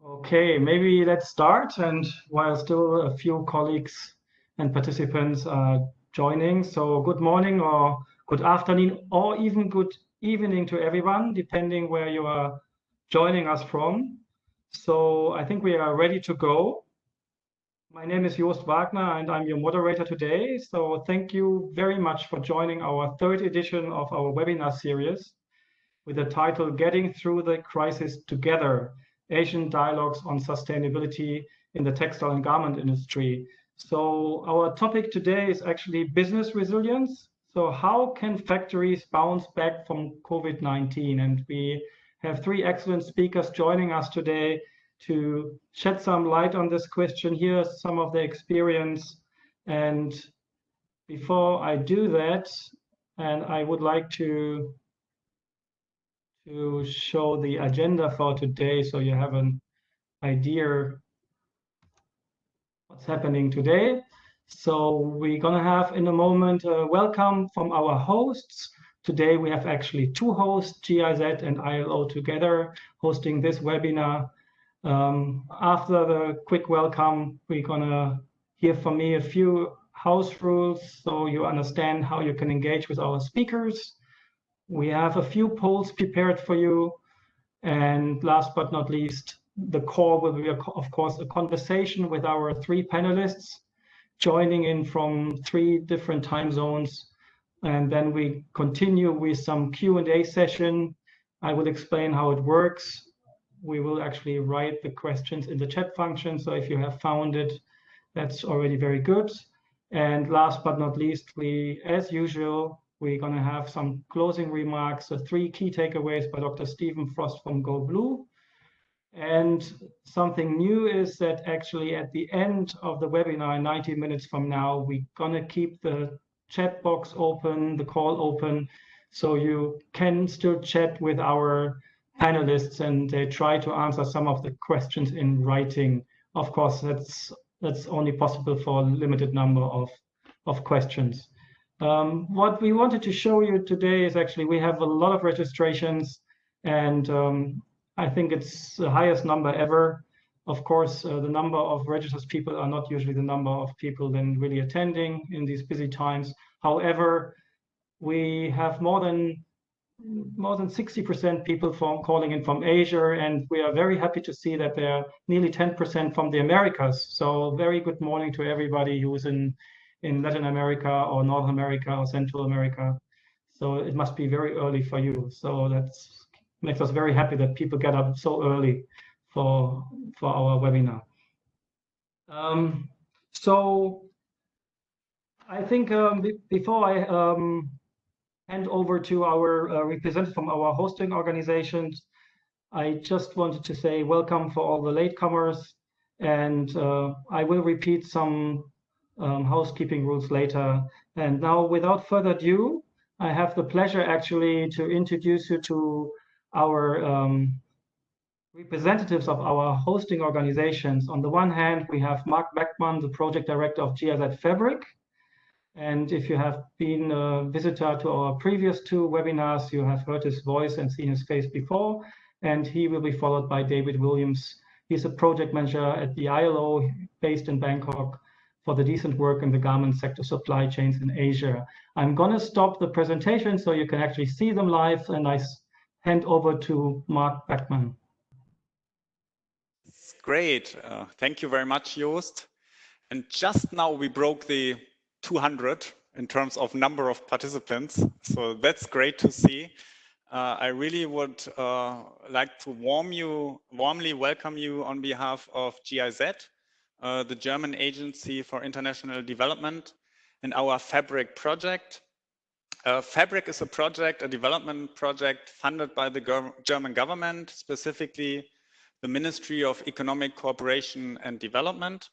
Okay, maybe let's start. And while still a few colleagues and participants are joining, so good morning or good afternoon or even good evening to everyone, depending where you are joining us from. So I think we are ready to go. My name is Jost Wagner and I'm your moderator today. So thank you very much for joining our third edition of our webinar series with the title Getting Through the Crisis Together, Asian Dialogues on Sustainability in the Textile and Garment Industry. So our topic today is actually business resilience. So how can factories bounce back from COVID-19? And we have three excellent speakers joining us today to shed some light on this question. Here's some of the experience. And before I do that, and I would like to show the agenda for today so you have an idea what's happening today. So we're gonna have in a moment a welcome from our hosts. Today we have actually two hosts, GIZ and ILO together, hosting this webinar. After the quick welcome, we're gonna hear from me a few house rules so you understand how you can engage with our speakers. We have a few polls prepared for you. And last but not least, the core will be, of course, a conversation with our three panelists joining in from three different time zones. And then we continue with some Q&A session. I will explain how it works. We will actually write the questions in the chat function. So if you have found it, that's already very good. And last but not least, we, as usual, we're going to have some closing remarks, the three key takeaways by Dr. Stephen Frost from Go Blue. And something new is that actually at the end of the webinar, 90 minutes from now, we're going to keep the chat box open, the call open, so you can still chat with our panelists and they try to answer some of the questions in writing. Of course, that's only possible for a limited number of questions. What we wanted to show you today is actually we have a lot of registrations and I think it's the highest number ever. Of course, the number of registered people are not usually the number of people then really attending in these busy times. However, we have more than 60% people calling in from Asia, and we are very happy to see that there are nearly 10% from the Americas. So very good morning to everybody who's in Latin America or North America or Central America. So it must be very early for you. So that makes us very happy that people get up so early for our webinar. So I think before I hand over to our representative from our hosting organizations, I just wanted to say welcome for all the latecomers, and I will repeat some housekeeping rules later. And now, without further ado, I have the pleasure actually to introduce you to our representatives of our hosting organizations. On the one hand, we have Mark Beckman, the project director of GIZ Fabric. And if you have been a visitor to our previous two webinars, you have heard his voice and seen his face before. And he will be followed by David Williams. He's a project manager at the ILO based in Bangkok for the decent work in the garment sector supply chains in Asia. I'm going to stop the presentation so you can actually see them live, and I hand over to Mark Beckman. Great. Thank you very much, Joost. And just now we broke the 200 in terms of number of participants. So that's great to see. I really would like to warmly welcome you on behalf of GIZ, the German Agency for International Development, and our Fabric project. Fabric is a development project funded by the German government, specifically the Ministry of Economic Cooperation and Development.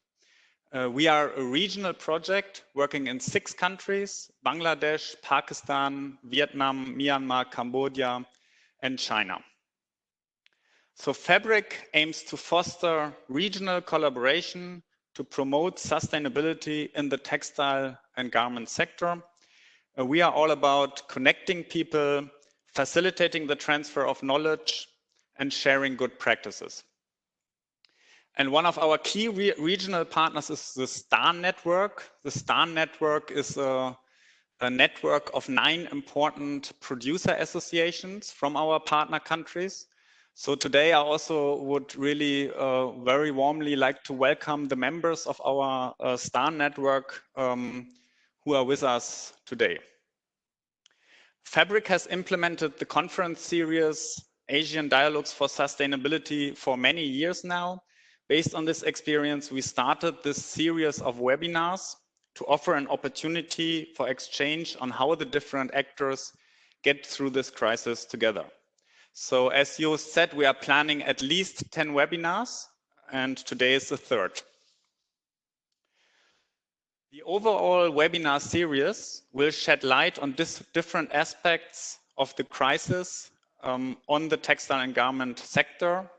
We are a regional project working in 6 countries: Bangladesh, Pakistan, Vietnam, Myanmar, Cambodia, and China. So Fabric aims to foster regional collaboration to promote sustainability in the textile and garment sector. We are all about connecting people, facilitating the transfer of knowledge, and sharing good practices. And one of our key regional partners is the STAR network. The STAR network is a network of 9 important producer associations from our partner countries. So today I also would really very warmly like to welcome the members of our STAR network who are with us today. Fabric has implemented the conference series Asian Dialogues for Sustainability for many years now. Based on this experience, we started this series of webinars to offer an opportunity for exchange on how the different actors get through this crisis together. So as you said, we are planning at least 10 webinars, and today is the 3rd. The overall webinar series will shed light on different aspects of the crisis on the textile and garment sector,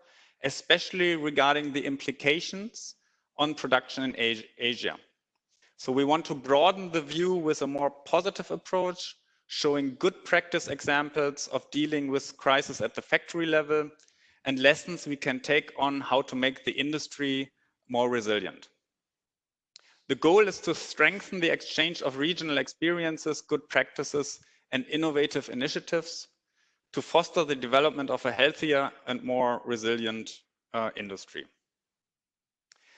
especially regarding the implications on production in Asia. So we want to broaden the view with a more positive approach, showing good practice examples of dealing with crisis at the factory level and lessons we can take on how to make the industry more resilient. The goal is to strengthen the exchange of regional experiences, good practices, and innovative initiatives to foster the development of a healthier and more resilient industry.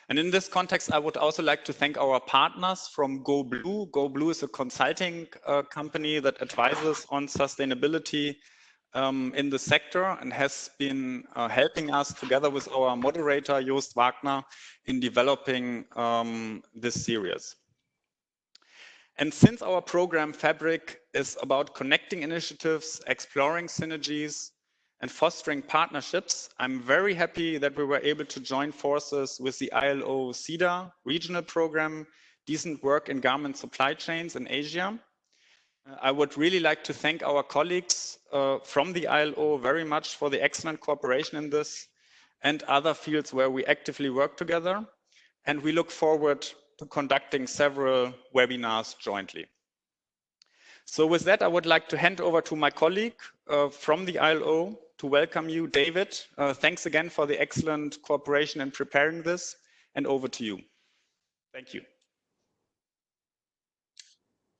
And in this context, I would also like to thank our partners from Go Blue. Go Blue is a consulting company that advises on sustainability in the sector and has been helping us together with our moderator, Joost Wagner, in developing this series. And since our program Fabric is about connecting initiatives, exploring synergies, and fostering partnerships, I'm very happy that we were able to join forces with the ILO CEDA regional program, Decent Work in Garment Supply Chains in Asia. I would really like to thank our colleagues from the ILO very much for the excellent cooperation in this and other fields where we actively work together. And we look forward to conducting several webinars jointly. So with that, I would like to hand over to my colleague from the ILO to welcome you, David. Thanks again for the excellent cooperation in preparing this, and over to you. Thank you.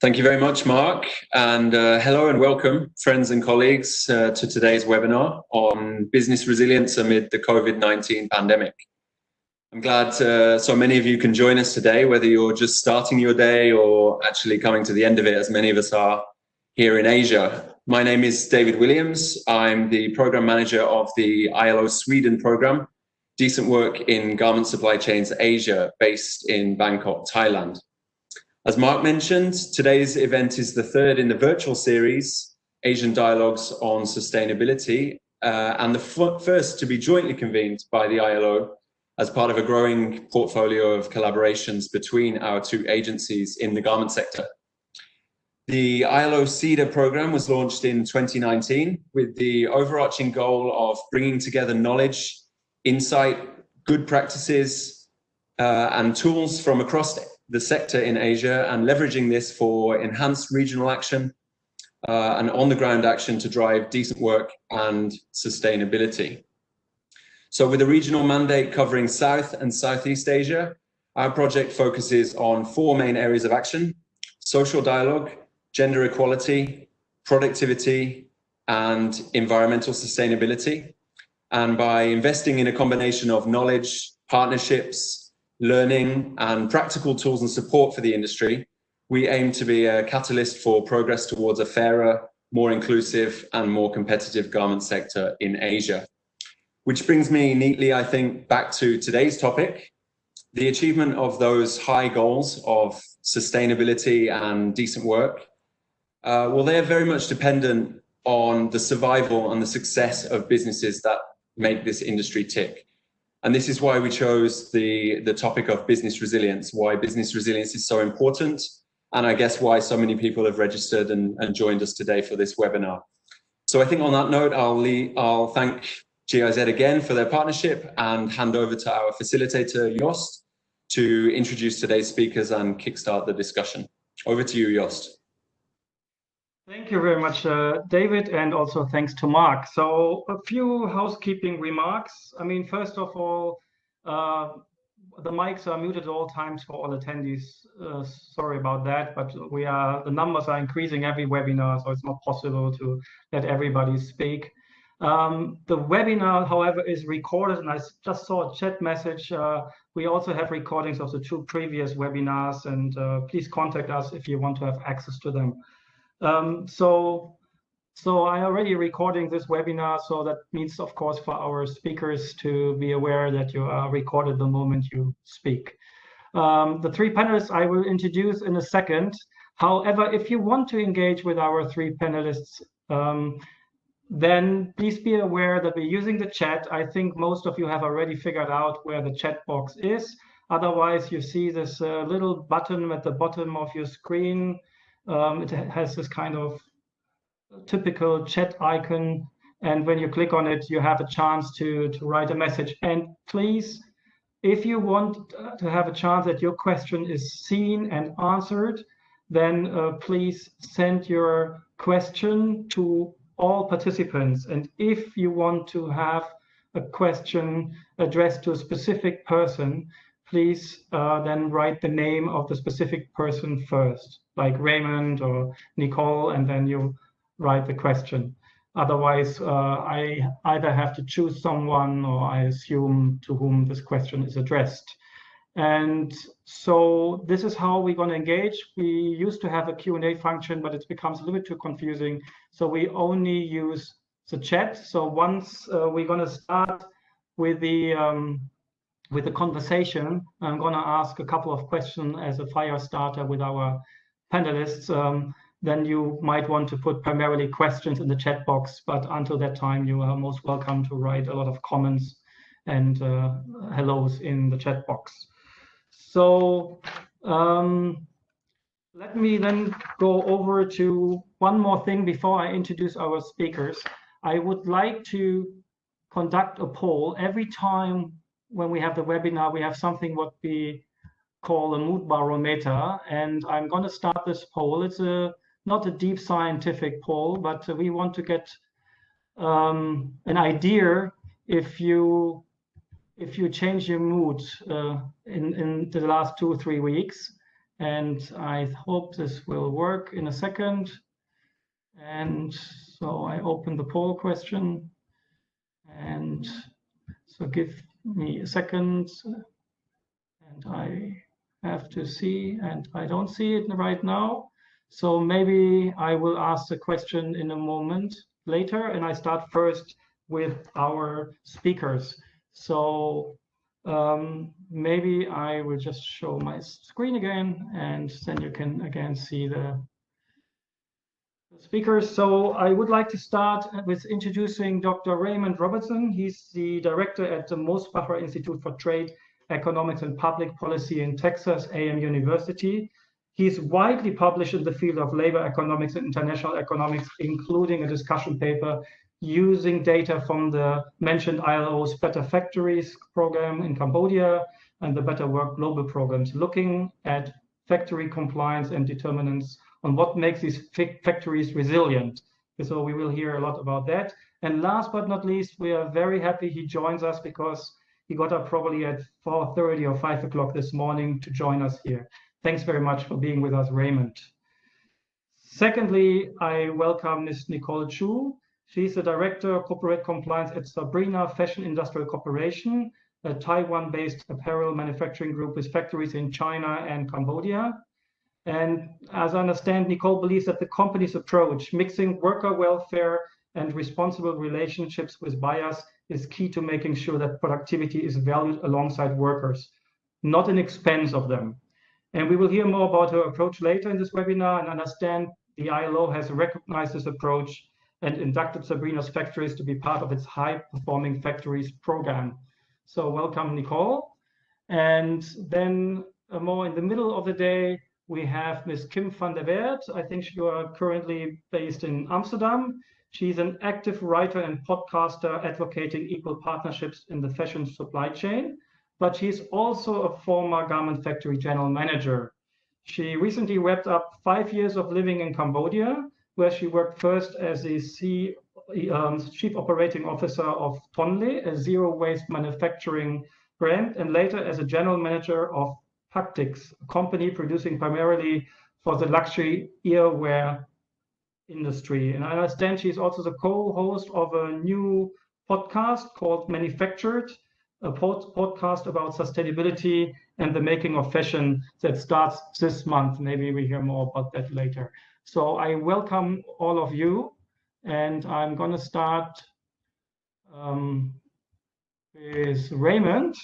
Thank you very much, Mark, and hello and welcome, friends and colleagues, to today's webinar on business resilience amid the COVID-19 pandemic. I'm glad so many of you can join us today, whether you're just starting your day or actually coming to the end of it, as many of us are here in Asia. My name is David Williams. I'm the program manager of the ILO Sweden program, Decent Work in Garment Supply Chains Asia, based in Bangkok, Thailand. As Mark mentioned, today's event is the 3rd in the virtual series, Asian Dialogues on Sustainability, and the first to be jointly convened by the ILO as part of a growing portfolio of collaborations between our 2 agencies in the garment sector. The ILO CEDA program was launched in 2019 with the overarching goal of bringing together knowledge, insight, good practices, and tools from across the sector in Asia, and leveraging this for enhanced regional action and on-the-ground action to drive decent work and sustainability. So with a regional mandate covering South and Southeast Asia, our project focuses on 4 main areas of action: social dialogue, gender equality, productivity, and environmental sustainability. And by investing in a combination of knowledge, partnerships, learning, and practical tools and support for the industry, we aim to be a catalyst for progress towards a fairer, more inclusive, and more competitive garment sector in Asia. Which brings me neatly, I think, back to today's topic. The achievement of those high goals of sustainability and decent work, well, they're very much dependent on the survival and the success of businesses that make this industry tick. And this is why we chose the topic of business resilience, why business resilience is so important, and I guess why so many people have registered and joined us today for this webinar. So I think on that note, I'll thank GIZ again for their partnership and hand over to our facilitator, Joost, to introduce today's speakers and kickstart the discussion. Over to you, Joost. Thank you very much, David, and also thanks to Mark. So a few housekeeping remarks. I mean, first of all, The mics are muted at all times for all attendees. Sorry about that, but the numbers are increasing every webinar, so it's not possible to let everybody speak. The webinar, however, is recorded, and I just saw a chat message. We also have recordings of the 2 previous webinars, and please contact us if you want to have access to them. So I already recording this webinar, so that means, of course, for our speakers to be aware that you are recorded the moment you speak. The 3 panelists I will introduce in a second. However, if you want to engage with our 3 panelists, then please be aware that we're using the chat. I think most of you have already figured out where the chat box is. Otherwise, you see this little button at the bottom of your screen. It has this kind of typical chat icon, and when you click on it, you have a chance to write a message. And please, if you want to have a chance that your question is seen and answered, then please send your question to all participants. And if you want to have a question addressed to a specific person, please then write the name of the specific person first, like Raymond or Nicole, and then you write the question. Otherwise, I either have to choose someone or I assume to whom this question is addressed. And so this is how we're going to engage. We used to have a Q&A function, but it becomes a little bit too confusing. So we only use the chat. So once we're going to start with the conversation, I'm going to ask a couple of questions as a fire starter with our panelists. Then you might want to put primarily questions in the chat box, but until that time, you are most welcome to write a lot of comments and hellos in the chat box. So let me then go over to one more thing before I introduce our speakers. I would like to conduct a poll. Every time when we have the webinar, we have something what we call a mood barometer, and I'm going to start this poll. It's not a deep scientific poll, but we want to get an idea if you change your mood in the last 2 or 3 weeks. And I hope this will work in a second. And so I open the poll question. And so give me a second. And I have to see, and I don't see it right now. So maybe I will ask the question in a moment later, and I start first with our speakers. So maybe I will just show my screen again, and then you can again see the speakers. So I would like to start with introducing Dr. Raymond Robertson. He's the director at the Mosbacher Institute for Trade, Economics and Public Policy in Texas A&M University. He's widely published in the field of labor economics and international economics, including a discussion paper using data from the mentioned ILO's Better Factories program in Cambodia and the Better Work Global programs, looking at factory compliance and determinants on what makes these factories resilient. So we will hear a lot about that. And last but not least, we are very happy he joins us because he got up probably at 4:30 or 5 o'clock this morning to join us here. Thanks very much for being with us, Raymond. Secondly, I welcome Ms. Nicole Chu. She's the Director of Corporate Compliance at Sabrina Fashion Industrial Corporation, a Taiwan-based apparel manufacturing group with factories in China and Cambodia. And as I understand, Nicole believes that the company's approach, mixing worker welfare and responsible relationships with buyers, is key to making sure that productivity is valued alongside workers, not in expense of them. And we will hear more about her approach later in this webinar and understand the ILO has recognized this approach and inducted Sabrina's factories to be part of its high-performing factories program. So welcome, Nicole. And then more in the middle of the day, we have Ms. Kim van der Weert. I think you are currently based in Amsterdam. She's an active writer and podcaster advocating equal partnerships in the fashion supply chain, but she's also a former garment factory general manager. She recently wrapped up 5 years of living in Cambodia, where she worked first as the Chief Operating Officer of Tonle, a zero-waste manufacturing brand, and later as a general manager of Pactics, a company producing primarily for the luxury earwear industry. And I understand she's also the co-host of a new podcast called Manufactured, a podcast about sustainability and the making of fashion that starts this month. Maybe we hear more about that later. So I welcome all of you, and I'm going to start with Raymond.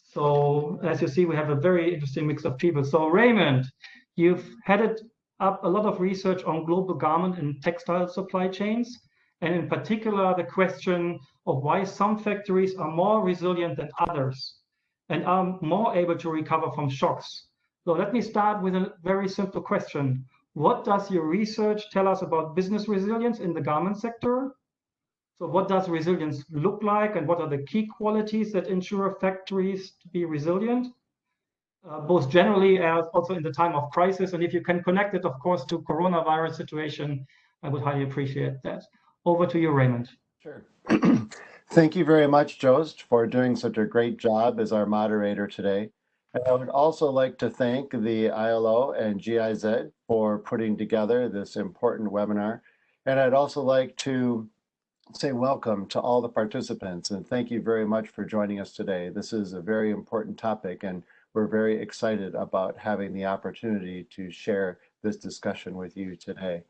So as you see, we have a very interesting mix of people. So Raymond, you've headed up a lot of research on global garment and textile supply chains, and in particular, the question of why some factories are more resilient than others and are more able to recover from shocks. So let me start with a very simple question. What does your research tell us about business resilience in the garment sector? So what does resilience look like, and what are the key qualities that ensure factories to be resilient, both generally as also in the time of crisis? And if you can connect it, of course, to coronavirus situation, I would highly appreciate that. Over to you, Raymond. Sure. Thank you very much, Joost, for doing such a great job as our moderator today. And I would also like to thank the ILO and GIZ for putting together this important webinar. And I'd also like to say welcome to all the participants, and thank you very much for joining us today. This is a very important topic, and we're very excited about having the opportunity to share this discussion with you today.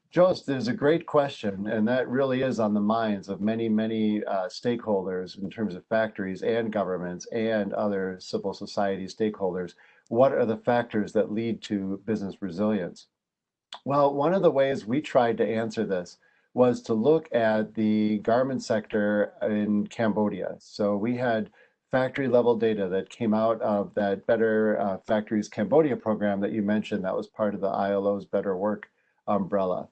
Joost, there's a great question, and that really is on the minds of many, many stakeholders in terms of factories and governments and other civil society stakeholders. What are the factors that lead to business resilience? Well, one of the ways we tried to answer this was to look at the garment sector in Cambodia. So we had factory level data that came out of that Better Factories Cambodia program that you mentioned. That was part of the ILO's Better Work umbrella.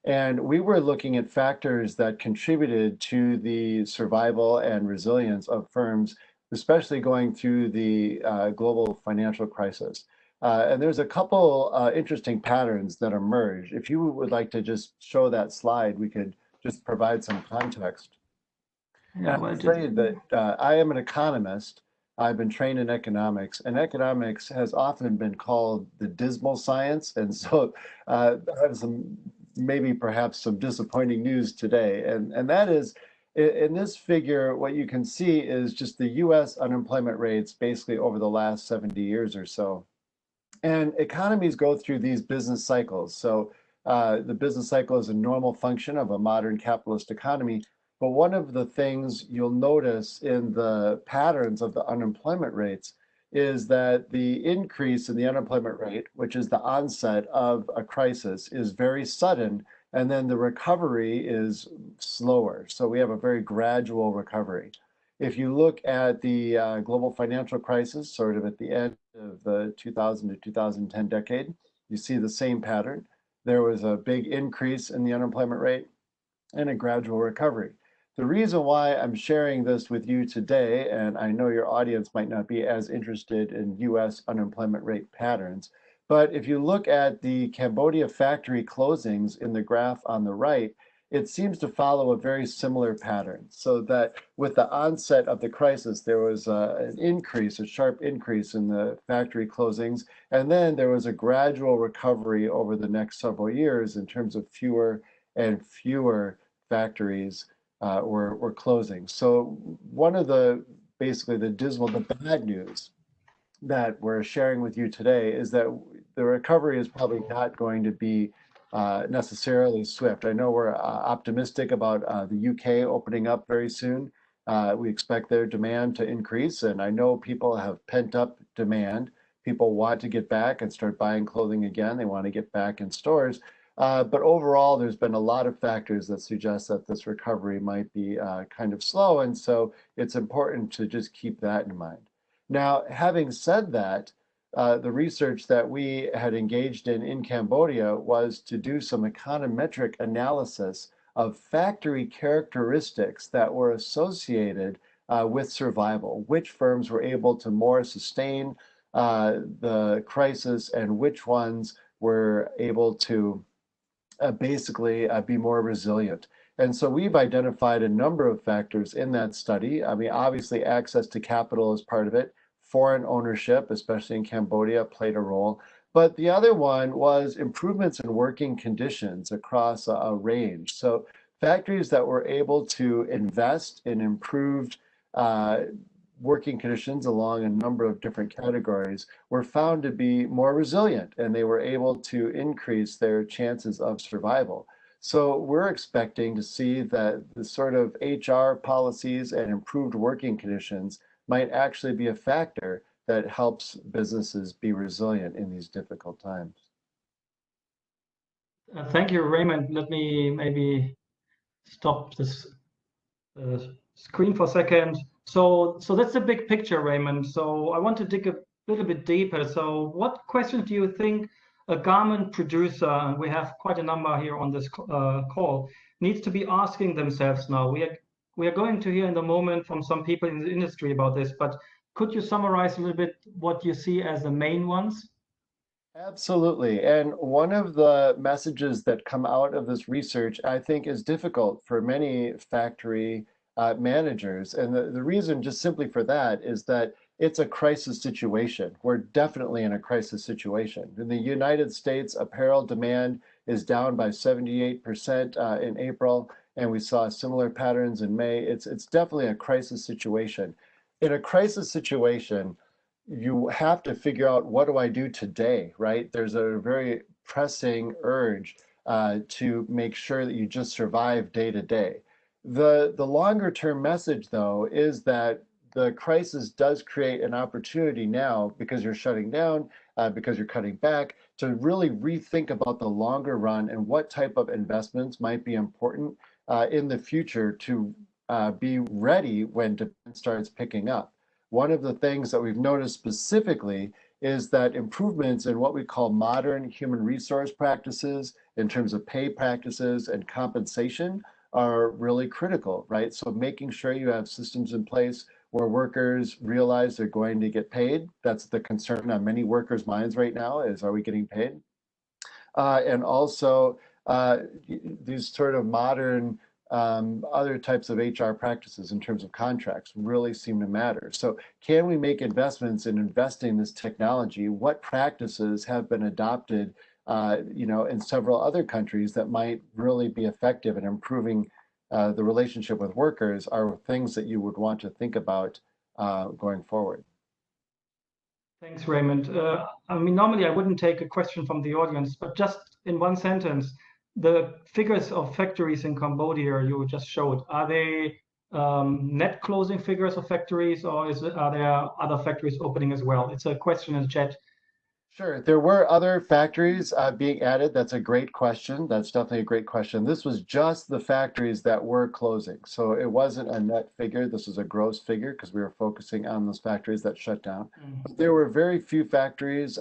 And we were looking at factors that contributed to the survival and resilience of firms, especially going through the global financial crisis. And there's a couple interesting patterns that emerge. If you would like to just show that slide, we could just provide some context. Yeah, I'm afraid that I am an economist. I've been trained in economics, and economics has often been called the dismal science. And so I have maybe perhaps some disappointing news today. And that is, in this figure, what you can see is just the US unemployment rates basically over the last 70 years or so. And economies go through these business cycles. So the business cycle is a normal function of a modern capitalist economy. But one of the things you'll notice in the patterns of the unemployment rates is that the increase in the unemployment rate, which is the onset of a crisis, is very sudden, and then the recovery is slower. So we have a very gradual recovery. If you look at the global financial crisis, sort of at the end of the 2000 to 2010 decade, you see the same pattern. There was a big increase in the unemployment rate and a gradual recovery. The reason why I'm sharing this with you today, and I know your audience might not be as interested in US unemployment rate patterns, but if you look at the Cambodia factory closings in the graph on the right, it seems to follow a very similar pattern. So that with the onset of the crisis, there was an increase, a sharp increase in the factory closings, and then there was a gradual recovery over the next several years in terms of fewer and fewer factories were closing. So one of the, basically the bad news that we're sharing with you today is that the recovery is probably not going to be necessarily swift. I know we're optimistic about the UK opening up very soon. We expect their demand to increase, and I know people have pent up demand. People want to get back and start buying clothing again. They want to get back in stores. But overall, there's been a lot of factors that suggest that this recovery might be kind of slow. And so it's important to just keep that in mind. Now, having said that, the research that we had engaged in Cambodia was to do some econometric analysis of factory characteristics that were associated with survival, which firms were able to more sustain the crisis and which ones were able to basically be more resilient. And so we've identified a number of factors in that study. I mean, obviously, access to capital is part of it. Foreign ownership, especially in Cambodia, played a role. But the other one was improvements in working conditions across a range. So factories that were able to invest in improved working conditions along a number of different categories were found to be more resilient, and they were able to increase their chances of survival. So we're expecting to see that the sort of HR policies and improved working conditions might actually be a factor that helps businesses be resilient in these difficult times. Thank you, Raymond. Let me maybe stop this screen for a second. So that's the big picture, Raymond. So I want to dig a little bit deeper. So what questions do you think a garment producer, and we have quite a number here on this call, needs to be asking themselves now? We are going to hear in a moment from some people in the industry about this, but could you summarize a little bit what you see as the main ones? Absolutely. And one of the messages that come out of this research, I think, is difficult for many factory managers. And the reason, just simply for that, is that it's a crisis situation. We're definitely in a crisis situation. In the United States, apparel demand is down by 78% in April, and we saw similar patterns in May. It's definitely a crisis situation. In a crisis situation, you have to figure out, what do I do today, right? There's a very pressing urge to make sure that you just survive day to day. The longer term message, though, is that the crisis does create an opportunity now, because you're shutting down, because you're cutting back, to really rethink about the longer run and what type of investments might be important in the future to be ready when demand starts picking up. One of the things that we've noticed specifically is that improvements in what we call modern human resource practices in terms of pay practices and compensation are really critical, right? So making sure you have systems in place where workers realize they're going to get paid. That's the concern on many workers' minds right now, is, are we getting paid? And also these sort of modern other types of HR practices in terms of contracts really seem to matter. So can we make investments in investing in this technology? What practices have been adopted in several other countries that might really be effective in improving the relationship with workers, are things that you would want to think about going forward. Thanks, Raymond. I mean, normally I wouldn't take a question from the audience, but just in one sentence, the figures of factories in Cambodia you just showed, are they net closing figures of factories, or are there other factories opening as well? It's a question in the chat. Sure, there were other factories being added. That's a great question. That's definitely a great question. This was just the factories that were closing. So it wasn't a net figure. This was a gross figure, because we were focusing on those factories that shut down. There were very few factories.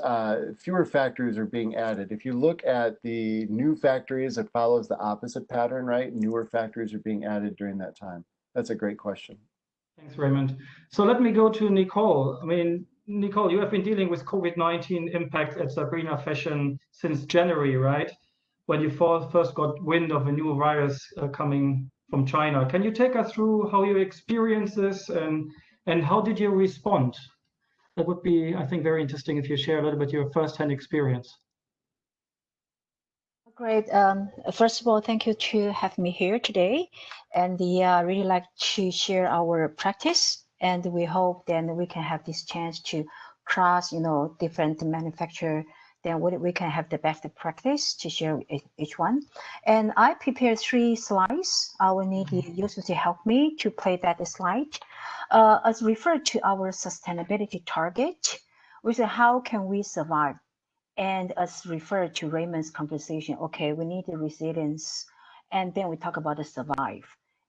Fewer factories are being added. If you look at the new factories, it follows the opposite pattern, right? Newer factories are being added during that time. That's a great question. Thanks, Raymond. So let me go to Nicole. I mean, Nicole, you have been dealing with COVID-19 impact at Sabrina Fashion since January, right? When you first got wind of a new virus coming from China. Can you take us through how you experienced this, and how did you respond? That would be, I think, very interesting if you share a little bit your first-hand experience. Great. First of all, thank you to have me here today, and really like to share our practice. And we hope then we can have this chance to cross, different manufacturer. Then we can have the best practice to share each one. And I prepared 3 slides. I will need you to help me to play that slide. As referred to our sustainability target, we say how can we survive? And as referred to Raymond's conversation, okay, we need the resilience, and then we talk about the survive.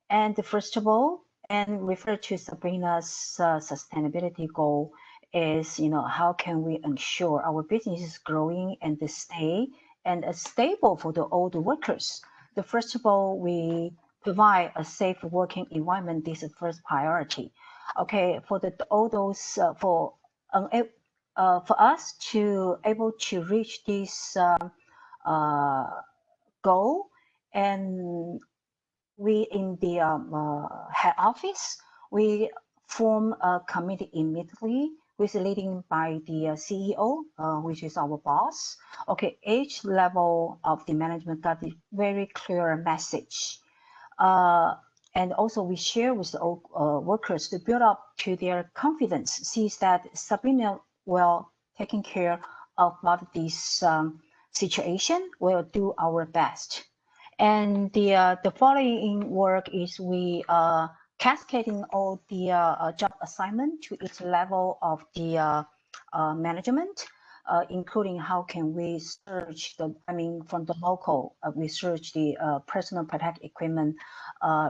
And first of all, and refer to Sabrina's sustainability goal is, how can we ensure our business is growing and stay and stable for all the workers? The first of all, we provide a safe working environment. This is the first priority. Okay, for all those for us to able to reach this goal, and we in the head office, we form a committee immediately, which is leading by the CEO, which is our boss. Okay, each level of the management got a very clear message. And also we share with the workers to build up to their confidence, sees that Sabrina will taking care of this situation, will do our best. And the following work is we cascading all the job assignment to each level of the management, including how can we search from the local, we search the personal protective equipment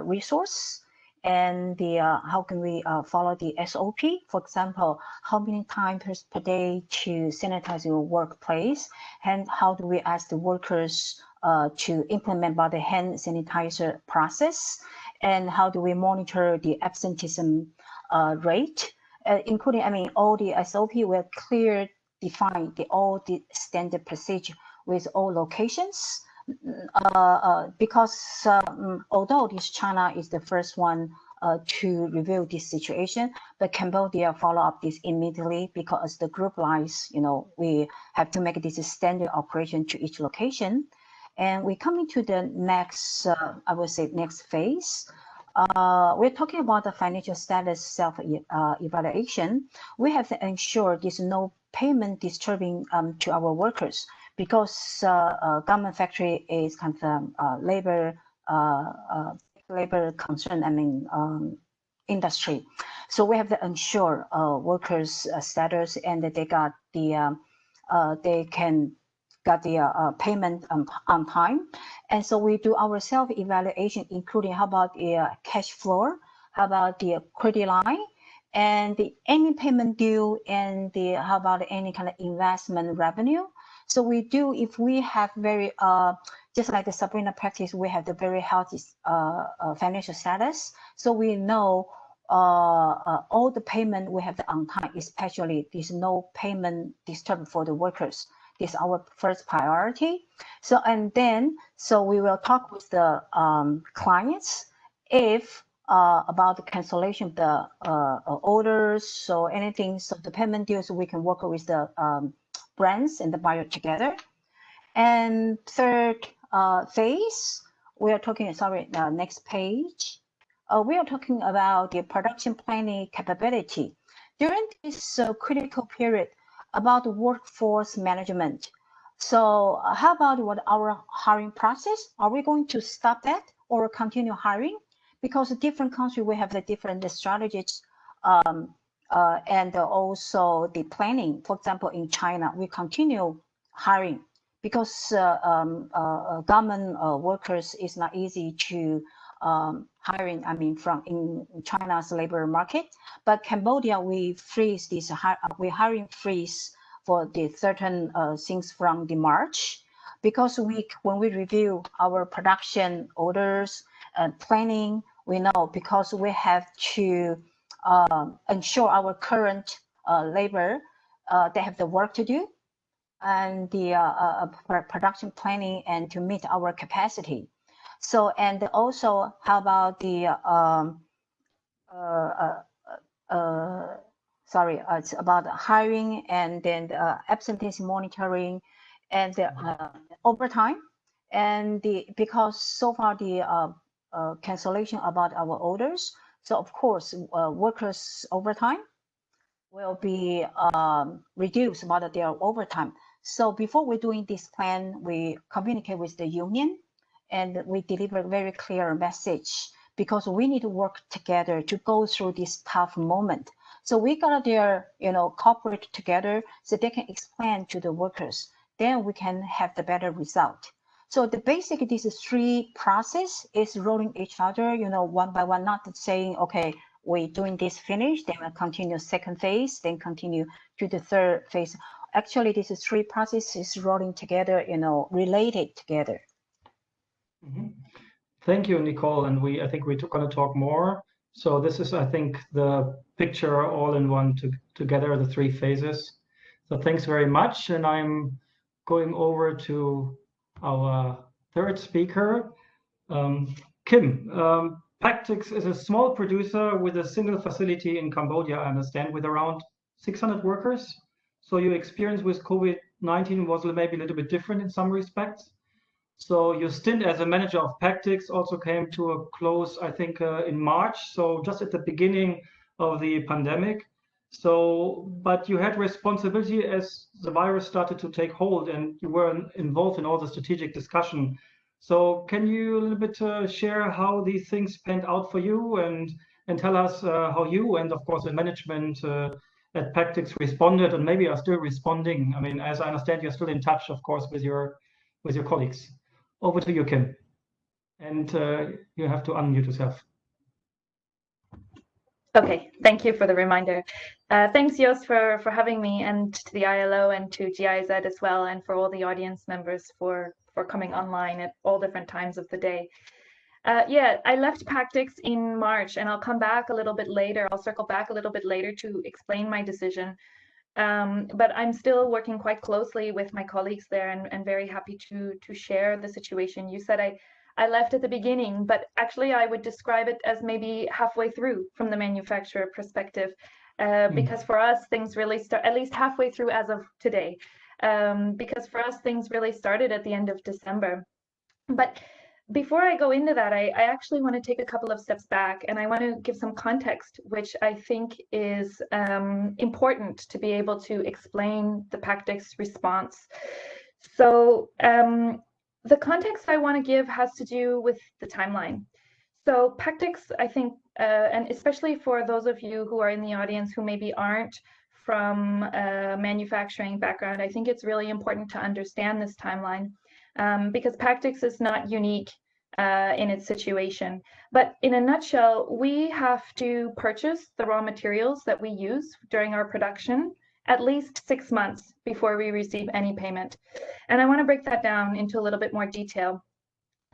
resource, and the how can we follow the SOP, for example, how many times per day to sanitize your workplace, and how do we ask the workers to implement about the hand sanitizer process, and how do we monitor the absenteeism rate, including, all the SOP will clear define all the standard procedure with all locations. Because although China is the first one to review this situation, but Cambodia follow up this immediately, because the group lines, we have to make this a standard operation to each location. And we're coming to the next, I would say, next phase. We're talking about the financial status self-evaluation. We have to ensure there's no payment disturbing to our workers, because government factory is kind of labor concern, industry. So we have to ensure workers' status, and that they got the they can got the payment on time. And so we do our self-evaluation, including how about the cash flow, how about the credit line, and any payment due, and how about any kind of investment revenue. So we do, if we have very, just like the Sabrina practice, we have the very healthy financial status. So we know all the payment we have the on time, especially there's no payment disturbed for the workers. This is our first priority. So, and then, so we will talk with the clients if about the cancellation of the orders, so anything, so the payment deals, we can work with the brands and the buyer together. And third phase, we are talking, next page. We are talking about the production planning capability. During this critical period, about the workforce management. So how about what our hiring process? Are we going to stop that or continue hiring? Because different countries, we have the different strategies and also the planning. For example, in China, we continue hiring because government workers is not easy to hiring, from in China's labor market. But Cambodia, we freeze this, we hiring freeze for the certain things from the March, because when we review our production orders and planning, we know because we have to ensure our current labor, they have the work to do, and the production planning, and to meet our capacity. So, and also, how about the it's about hiring, and then the absentee monitoring, and the overtime, and because so far the cancellation about our orders. So of course, workers' overtime will be reduced about their overtime. So before we're doing this plan, we communicate with the union, and we deliver a very clear message, because we need to work together to go through this tough moment. So we got their, cooperate together, so they can explain to the workers. Then we can have the better result. So the basic, this three process is rolling each other, one by one, not saying, okay, we're doing this finish, then we'll continue second phase, then continue to the third phase. Actually, this is three processes rolling together, related together. Mm-hmm. Thank you, Nicole. And I think we're going to talk more. So this is, I think, the picture all in one together, the three phases. So thanks very much. And I'm going over to our third speaker, Kim, Pactix is a small producer with a single facility in Cambodia, I understand, with around 600 workers. So your experience with COVID-19 was maybe a little bit different in some respects. So your stint as a manager of Pactix also came to a close, I think, in March. So just at the beginning of the pandemic. So, but you had responsibility as the virus started to take hold, and you were involved in all the strategic discussion. So, can you a little bit share how these things panned out for you, and tell us how you and of course the management at Pactix responded, and maybe are still responding? I mean, as I understand, you're still in touch, of course, with your colleagues. Over to you, Kim, and you have to unmute yourself. Okay, thank you for the reminder. Thanks, Joost, for having me, and to the ILO and to GIZ as well, and for all the audience members for coming online at all different times of the day. Yeah, I left Pactix in March, and I'll come back a little bit later. I'll circle back a little bit later to explain my decision. But I'm still working quite closely with my colleagues there, and very happy to share the situation. You said I left at the beginning, but actually I would describe it as maybe halfway through from the manufacturer perspective, because for us things really start, at least halfway through as of today, because for us things really started at the end of December. But before I go into that, I actually want to take a couple of steps back, and I want to give some context, which I think is important to be able to explain the Pactix response. So the context I want to give has to do with the timeline. So Pactix, I think, and especially for those of you who are in the audience who maybe aren't from a manufacturing background, I think it's really important to understand this timeline, because Pactix is not unique in its situation. But in a nutshell, we have to purchase the raw materials that we use during our production at least 6 months before we receive any payment. And I want to break that down into a little bit more detail.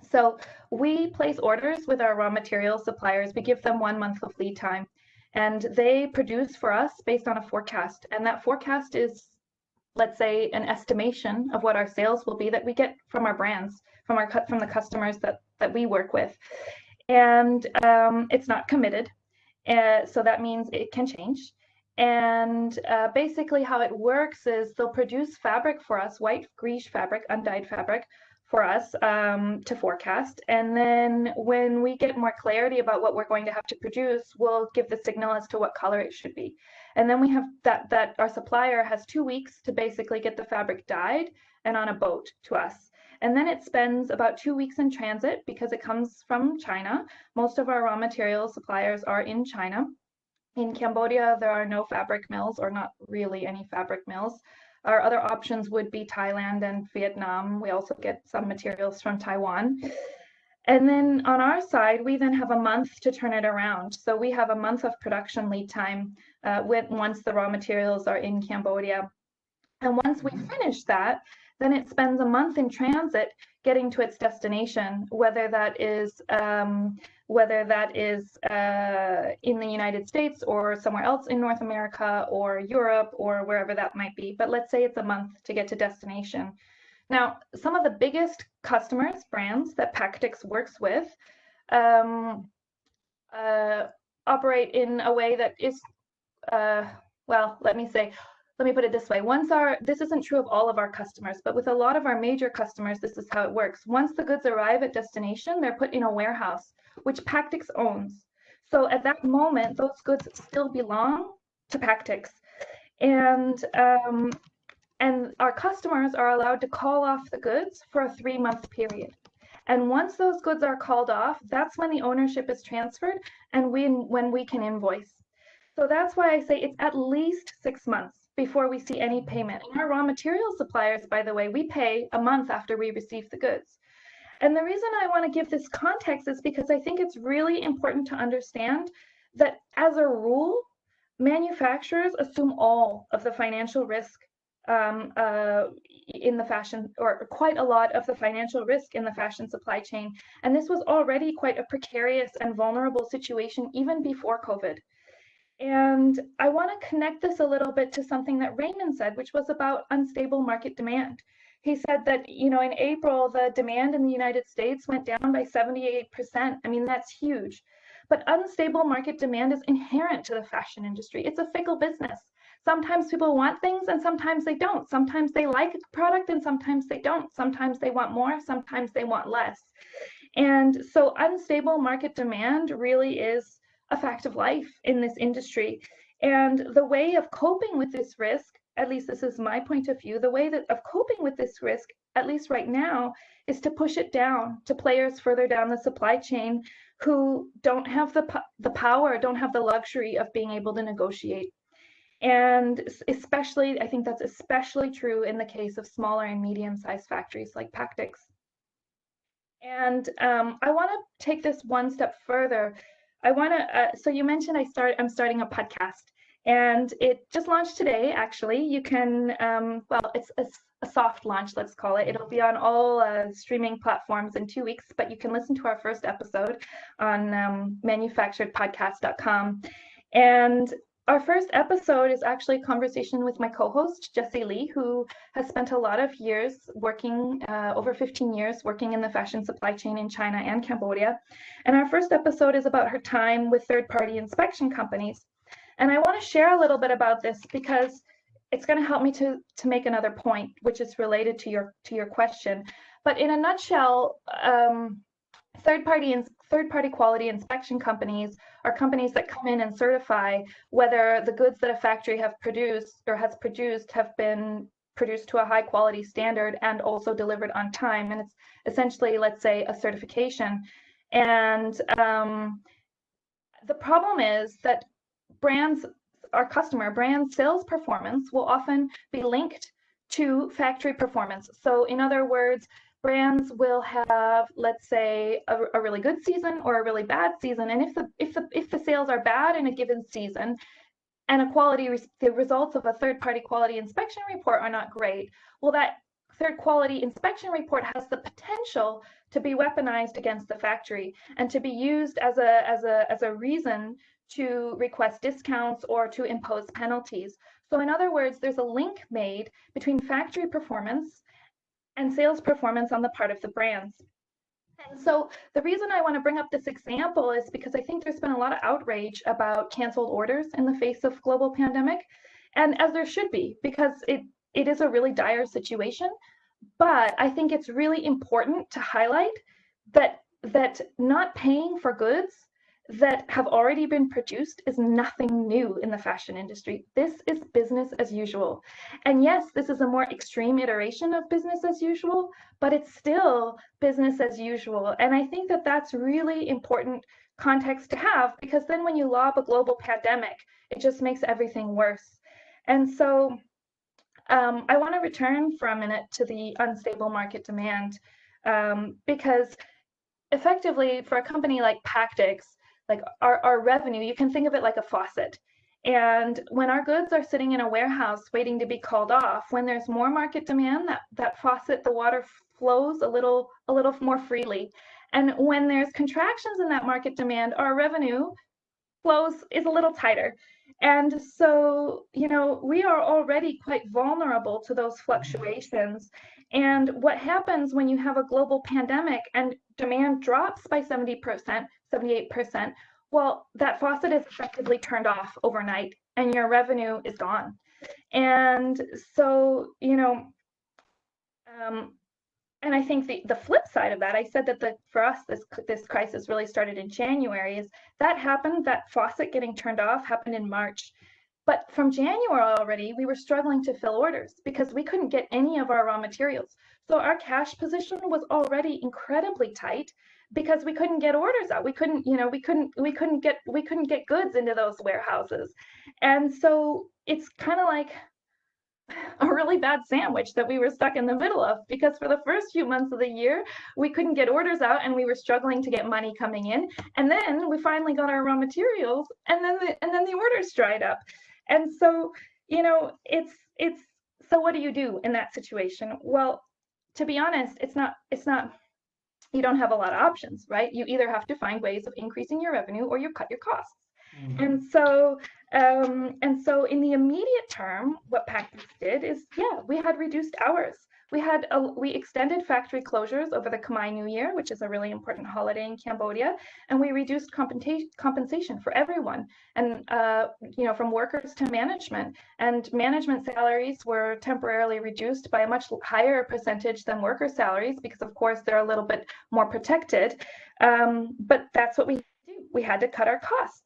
So we place orders with our raw material suppliers. We give them 1 month of lead time, and they produce for us based on a forecast. And that forecast is, let's say, an estimation of what our sales will be that we get from our brands, from the customers that we work with. And it's not committed. So that means it can change. And basically how it works is they'll produce fabric for us, white greige fabric, undyed fabric for us to forecast. And then when we get more clarity about what we're going to have to produce, we'll give the signal as to what color it should be. And then we have that our supplier has 2 weeks to basically get the fabric dyed and on a boat to us. And then it spends about 2 weeks in transit because it comes from China. Most of our raw material suppliers are in China. In Cambodia, there are no fabric mills, or not really any fabric mills. Our other options would be Thailand and Vietnam. We also get some materials from Taiwan. And then on our side, we then have a month to turn it around. So we have a month of production lead time once the raw materials are in Cambodia. And once we finish that, then it spends a month in transit getting to its destination, whether that is in the United States or somewhere else in North America or Europe or wherever that might be. But let's say it's a month to get to destination. Now, some of the biggest customers, brands that Pactix works with, operate in a way that is, well, let me put it this way. This isn't true of all of our customers, but with a lot of our major customers, this is how it works. Once the goods arrive at destination, they're put in a warehouse, which Pactix owns. So at that moment, those goods still belong to Pactix. And our customers are allowed to call off the goods for a 3-month period. And once those goods are called off, that's when the ownership is transferred and when we can invoice. So that's why I say it's at least 6 months before we see any payment. And our raw material suppliers, by the way, we pay a month after we receive the goods. And the reason I want to give this context is because I think it's really important to understand that as a rule, manufacturers assume all of the financial risk in the fashion, or quite a lot of the financial risk in the fashion supply chain. And this was already quite a precarious and vulnerable situation even before COVID. And I want to connect this a little bit to something that Raymond said, which was about unstable market demand. he said that, you know, in April, the demand in the United States went down by 78%. I mean, that's huge. But unstable market demand is inherent to the fashion industry. It's a fickle business. Sometimes people want things and sometimes they don't. Sometimes they like a product and sometimes they don't. Sometimes they want more, sometimes they want less. And so unstable market demand really is a fact of life in this industry. And the way of coping with this risk, at least this is my point of view, the way that of coping with this risk, at least right now, is to push it down to players further down the supply chain who don't have the power, don't have the luxury of being able to negotiate. And especially, I think that's especially true in the case of smaller and medium-sized factories like Pactix. And I want to take this one step further. I want to, so you mentioned I'm starting a podcast, and it just launched today, actually. You can, well, it's a soft launch, let's call it. It'll be on all streaming platforms in 2 weeks, but you can listen to our first episode on manufacturedpodcast.com. And our first episode is actually a conversation with my co-host, Jessie Lee, who has spent a lot of years working, over 15 years, working in the fashion supply chain in China and Cambodia. And our first episode is about her time with third-party inspection companies. And I want to share a little bit about this because it's going to help me to make another point, which is related to your question. But in a nutshell, third-party quality inspection companies are companies that come in and certify whether the goods that a factory has produced have been produced to a high quality standard and also delivered on time. And it's essentially, let's say, a certification. And the problem is that our customer brand sales performance will often be linked to factory performance. So in other words, brands will have, let's say, a really good season or a really bad season. And if the sales are bad in a given season and the results of a third-party quality inspection report are not great, well, that third-quality inspection report has the potential to be weaponized against the factory and to be used as a reason to request discounts or to impose penalties. So in other words, there's a link made between factory performance and sales performance on the part of the brands. And so the reason I want to bring up this example is because I think there's been a lot of outrage about canceled orders in the face of global pandemic, and as there should be, because it is a really dire situation. But I think it's really important to highlight that not paying for goods that have already been produced is nothing new in the fashion industry. This is business as usual. And yes, this is a more extreme iteration of business as usual, but it's still business as usual. And I think that that's really important context to have, because then when you lob a global pandemic, it just makes everything worse. And so I want to return for a minute to the unstable market demand, because effectively for a company like Pactix, like our revenue, you can think of it like a faucet. And when our goods are sitting in a warehouse waiting to be called off, when there's more market demand, that faucet, the water flows a little more freely. And when there's contractions in that market demand, our revenue is a little tighter. And so, you know, we are already quite vulnerable to those fluctuations. And what happens when you have a global pandemic and demand drops by 70%, 78%, well, that faucet is effectively turned off overnight and your revenue is gone. And so, you know, and I think the flip side of that, I said that for us, this crisis really started in January, is that faucet getting turned off happened in March. But from January already, we were struggling to fill orders because we couldn't get any of our raw materials. So our cash position was already incredibly tight because we couldn't get orders out. We couldn't get goods into those warehouses. And so it's kind of like a really bad sandwich that we were stuck in the middle of, because for the first few months of the year, we couldn't get orders out and we were struggling to get money coming in. And then we finally got our raw materials and then the orders dried up. And so, you know, so what do you do in that situation? Well, to be honest, it's not, you don't have a lot of options, right? You either have to find ways of increasing your revenue or you cut your costs. Mm-hmm. And so in the immediate term, what Pactix did is, yeah, we had reduced hours. we extended factory closures over the Khmer New Year, which is a really important holiday in Cambodia, and we reduced compensation for everyone, and from workers to management. And management salaries were temporarily reduced by a much higher percentage than worker salaries, because of course they're a little bit more protected. But that's what we do. We had to cut our costs.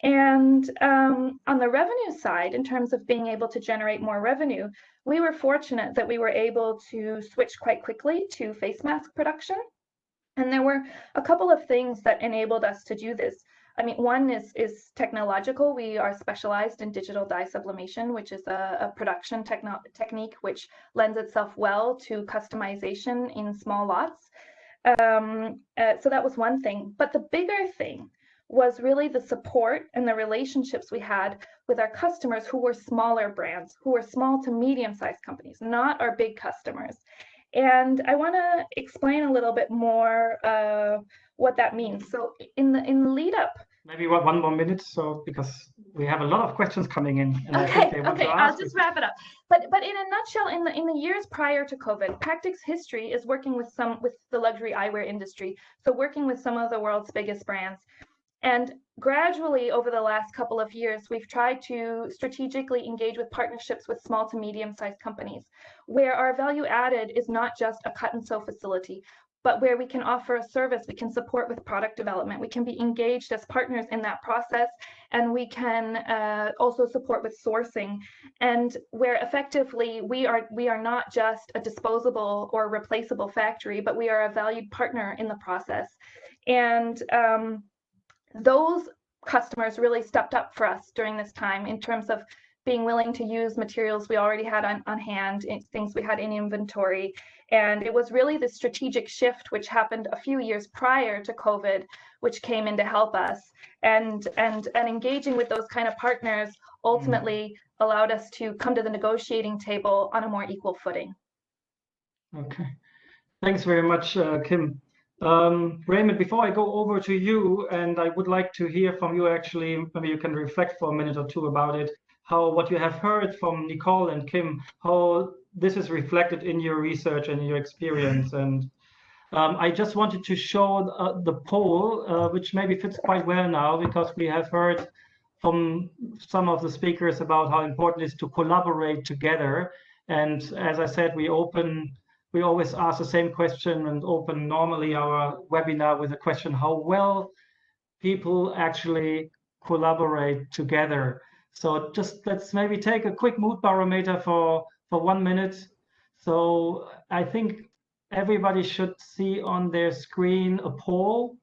And on the revenue side, in terms of being able to generate more revenue, we were fortunate that we were able to switch quite quickly to face mask production. And there were a couple of things that enabled us to do this. I mean, one is technological. We are specialized in digital dye sublimation, which is a production technique which lends itself well to customization in small lots. So that was one thing. But the bigger thing was really the support and the relationships we had with our customers, who were smaller brands, who were small to medium-sized companies, not our big customers. And I want to explain a little bit more what that means. So in the lead up, maybe one more minute, so because we have a lot of questions coming in, and okay, I think they want to ask I'll just wrap it up. But in a nutshell, in the years prior to COVID, Pactic's history is working with the luxury eyewear industry, so working with some of the world's biggest brands. And gradually, over the last couple of years, we've tried to strategically engage with partnerships with small to medium-sized companies, where our value added is not just a cut and sew facility, but where we can offer a service, we can support with product development, we can be engaged as partners in that process, and we can also support with sourcing, and where effectively we are not just a disposable or replaceable factory, but we are a valued partner in the process. And those customers really stepped up for us during this time in terms of being willing to use materials we already had on hand, things we had in inventory. And it was really the strategic shift which happened a few years prior to COVID, which came in to help us. And engaging with those kind of partners ultimately allowed us to come to the negotiating table on a more equal footing. Okay, thanks very much, Kim. Raymond, before I go over to you, and I would like to hear from you, actually, maybe you can reflect for a minute or two about it, what you have heard from Nicole and Kim, how this is reflected in your research and your experience. And I just wanted to show the poll, which maybe fits quite well now, because we have heard from some of the speakers about how important it is to collaborate together. And as I said, we always ask the same question and open normally our webinar with a question, how well people actually collaborate together. So just let's maybe take a quick mood barometer for 1 minute. So I think everybody should see on their screen a poll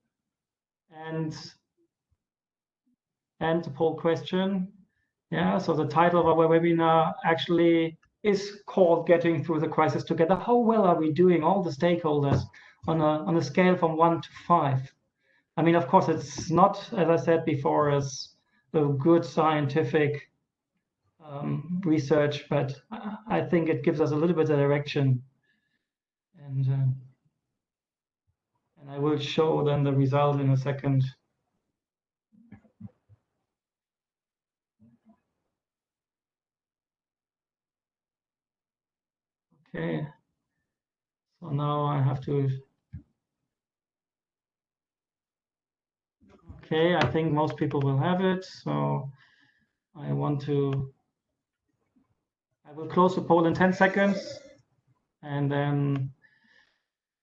and the poll question. Yeah, so the title of our webinar actually is called Getting Through the Crisis Together. How well are we doing, all the stakeholders, on a scale from 1 to 5? I mean, of course, it's not, as I said before, as a good scientific research, but I think it gives us a little bit of direction. And I will show then the result in a second. Okay, so now I have to, okay, I think most people will have it. So I will close the poll in 10 seconds. And then,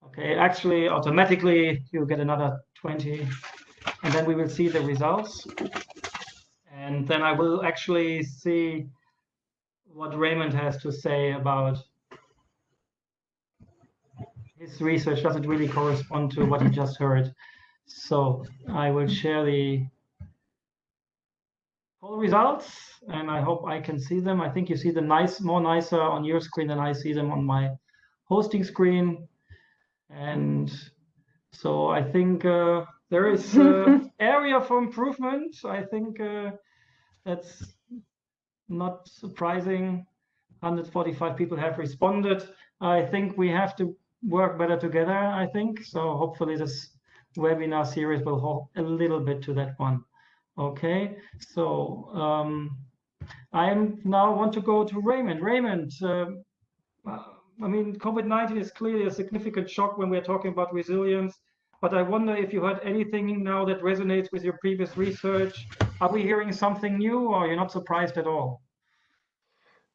okay, actually automatically you'll get another 20. And then we will see the results. And then I will actually see what Raymond has to say about his research. Doesn't really correspond to what he just heard. So I will share the poll results, and I hope I can see them. I think you see them more nicer on your screen than I see them on my hosting screen. And so I think there is area for improvement. I think that's not surprising. 145 people have responded. I think we have to work better together, I think. So hopefully this webinar series will help a little bit to that one. Okay, so I now want to go to Raymond. Raymond, I mean, COVID-19 is clearly a significant shock when we're talking about resilience, but I wonder if you heard anything now that resonates with your previous research. Are we hearing something new, or you're not surprised at all?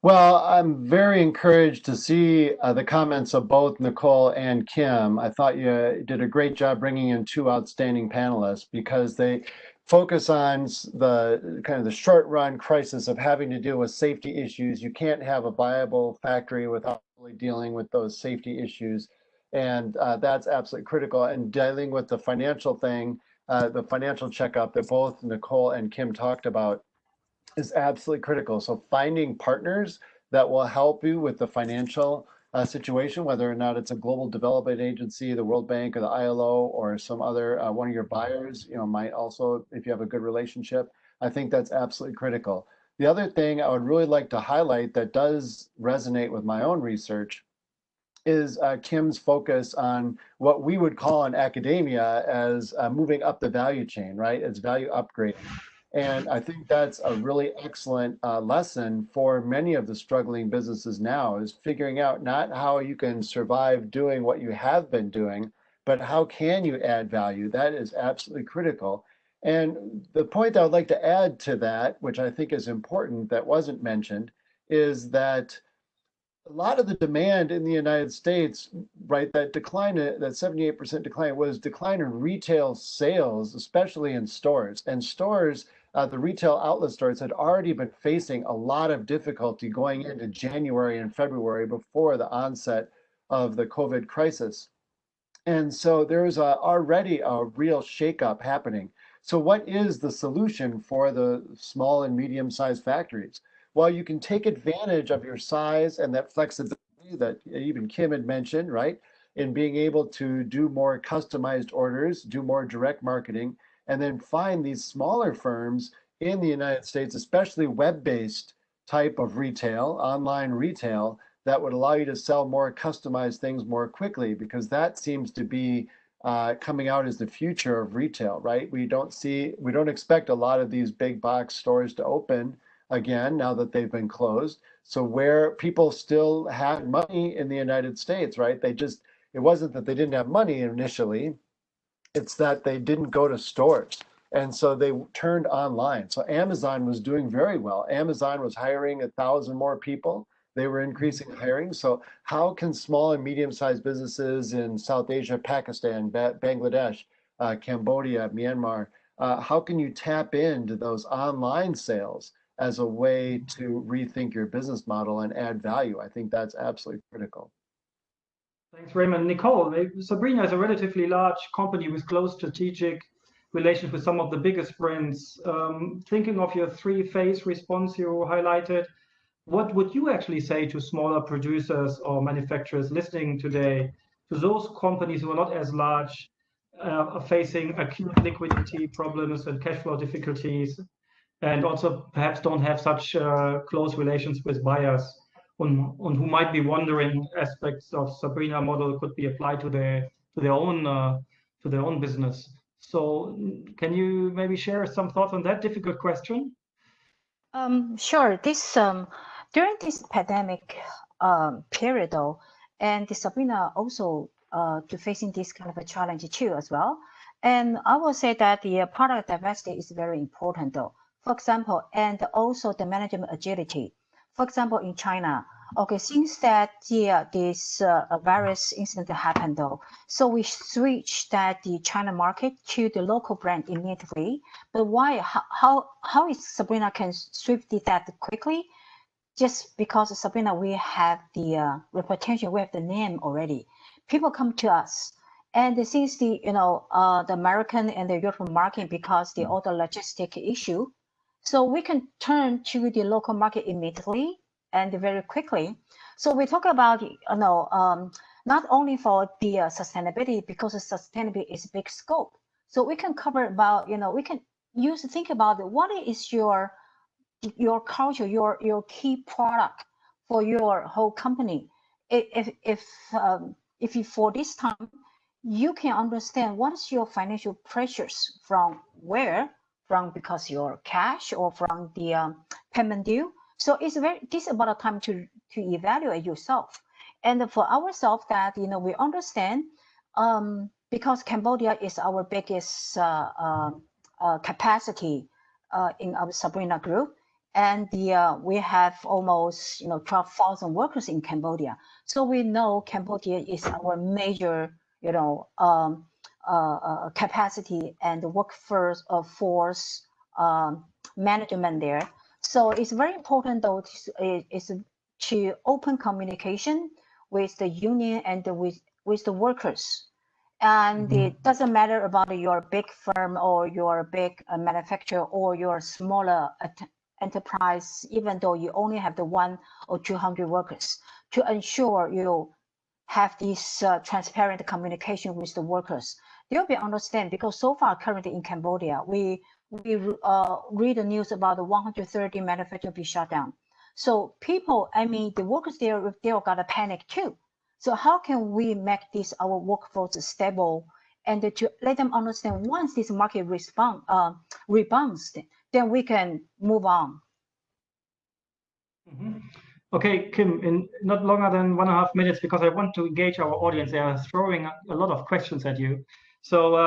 Well, I'm very encouraged to see the comments of both Nicole and Kim. I thought you did a great job bringing in two outstanding panelists because they focus on the kind of the short run crisis of having to deal with safety issues. You can't have a viable factory without really dealing with those safety issues. And that's absolutely critical. And dealing with the financial thing, the financial checkup that both Nicole and Kim talked about is absolutely critical. So finding partners that will help you with the financial situation, whether or not it's a global development agency, the World Bank or the ILO or some other one of your buyers, might also, if you have a good relationship, I think that's absolutely critical. The other thing I would really like to highlight that does resonate with my own research is Kim's focus on what we would call in academia as moving up the value chain, right? It's value upgrading. And I think that's a really excellent lesson for many of the struggling businesses now, is figuring out not how you can survive doing what you have been doing, but how can you add value? That is absolutely critical. And the point that I would like to add to that, which I think is important that wasn't mentioned, is that a lot of the demand in the United States, right, that 78% decline was decline in retail sales, especially in stores. And stores, the retail outlet stores had already been facing a lot of difficulty going into January and February before the onset of the COVID crisis. And so there's already a real shakeup happening. So what is the solution for the small and medium-sized factories? Well, you can take advantage of your size and that flexibility that even Kim had mentioned, right? In being able to do more customized orders, do more direct marketing, and then find these smaller firms in the United States, especially web-based type of retail, online retail, that would allow you to sell more customized things more quickly, because that seems to be coming out as the future of retail, right? We don't expect a lot of these big box stores to open again now that they've been closed. So where people still had money in the United States, right? It wasn't that they didn't have money initially, it's that they didn't go to stores. And so they turned online. So Amazon was doing very well. Amazon was hiring 1,000 more people. They were increasing hiring. So how can small and medium-sized businesses in South Asia, Pakistan, Bangladesh, Cambodia, Myanmar, how can you tap into those online sales as a way to rethink your business model and add value? I think that's absolutely critical. Thanks, Raymond. Nicole, Sabrina is a relatively large company with close strategic relations with some of the biggest brands. Thinking of your three-phase response you highlighted, what would you actually say to smaller producers or manufacturers listening today, to those companies who are not as large, are facing acute liquidity problems and cash flow difficulties, and also perhaps don't have such close relations with buyers, on who might be wondering aspects of Sabrina model could be applied to their own business. So can you maybe share some thoughts on that difficult question? Sure. During this pandemic period, though, and the Sabrina also to facing this kind of a challenge too as well. And I will say that the product diversity is very important, though. For example, and also the management agility. For example, in China, okay, since that this virus incident happened, though, so we switched that the China market to the local brand immediately. But why? How is Sabrina can swift that quickly? Just because Sabrina, we have the reputation, we have the name already. People come to us, and since the the American and the European market, because the all the logistic issue, so we can turn to the local market immediately and very quickly. So we talk about not only for the sustainability, because sustainability is a big scope. So we can cover about we can think about what is your culture, your key product for your whole company. If you for this time you can understand what is your financial pressures from where, from because your cash or from the payment due. So this is about a time to evaluate yourself. And for ourselves, that we understand, because Cambodia is our biggest capacity in our Sabrina group, and we have almost 12,000 workers in Cambodia. So we know Cambodia is our major capacity and workforce force management there. So it's very important though to open communication with the union and with the workers. And it doesn't matter about your big firm or your big manufacturer or your smaller enterprise, even though you only have the 100 or 200 workers, to ensure you have this transparent communication with the workers. They'll be understand, because so far currently in Cambodia, we read the news about the 130 manufacturers be shut down. So people, the workers there, they all got a panic too. So how can we make this our workforce stable, and to let them understand once this market rebounds, then we can move on. Okay, Kim, in not longer than 1.5 minutes, because I want to engage our audience. They are throwing a lot of questions at you. So,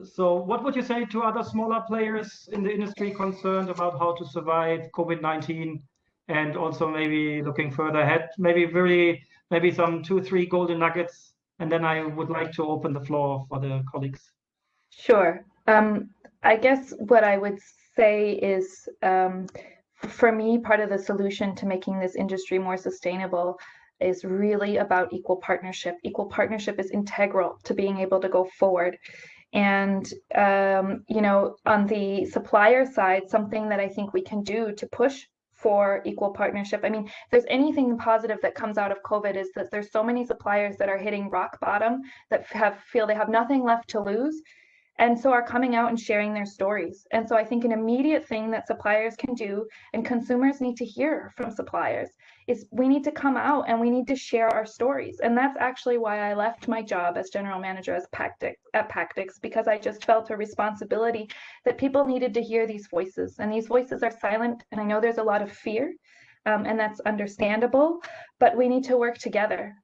so what would you say to other smaller players in the industry concerned about how to survive COVID-19, and also maybe looking further ahead, maybe some 2-3 golden nuggets, and then I would like to open the floor for the colleagues. Sure. I guess what I would say is, for me, part of the solution to making this industry more sustainable is really about equal partnership. Equal partnership is integral to being able to go forward. And, on the supplier side, something that I think we can do to push for equal partnership. If there's anything positive that comes out of COVID, is that there's so many suppliers that are hitting rock bottom, that feel they have nothing left to lose, and so are coming out and sharing their stories. And so I think an immediate thing that suppliers can do, and consumers need to hear from suppliers, is we need to come out and we need to share our stories. And that's actually why I left my job as general manager at Pactix, because I just felt a responsibility that people needed to hear these voices. And these voices are silent, and I know there's a lot of fear, and that's understandable, but we need to work together.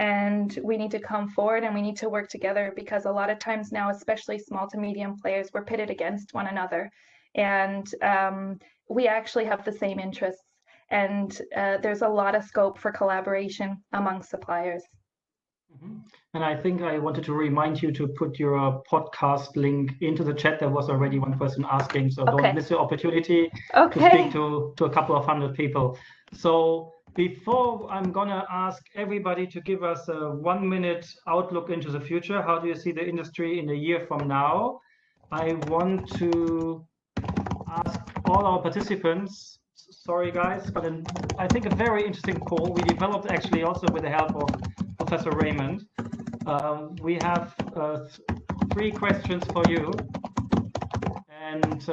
And we need to come forward and we need to work together, because a lot of times now, especially small to medium players, we're pitted against one another. And we actually have the same interests. And there's a lot of scope for collaboration among suppliers. And I think I wanted to remind you to put your podcast link into the chat. There was already one person asking, so don't miss the opportunity to speak to a couple of hundred people. So before, I'm gonna ask everybody to give us a 1-minute outlook into the future. How do you see the industry in a year from now? I want to ask all our participants, sorry guys, but I think a very interesting poll we developed actually also with the help of Professor Raymond. We have 3 questions for you, and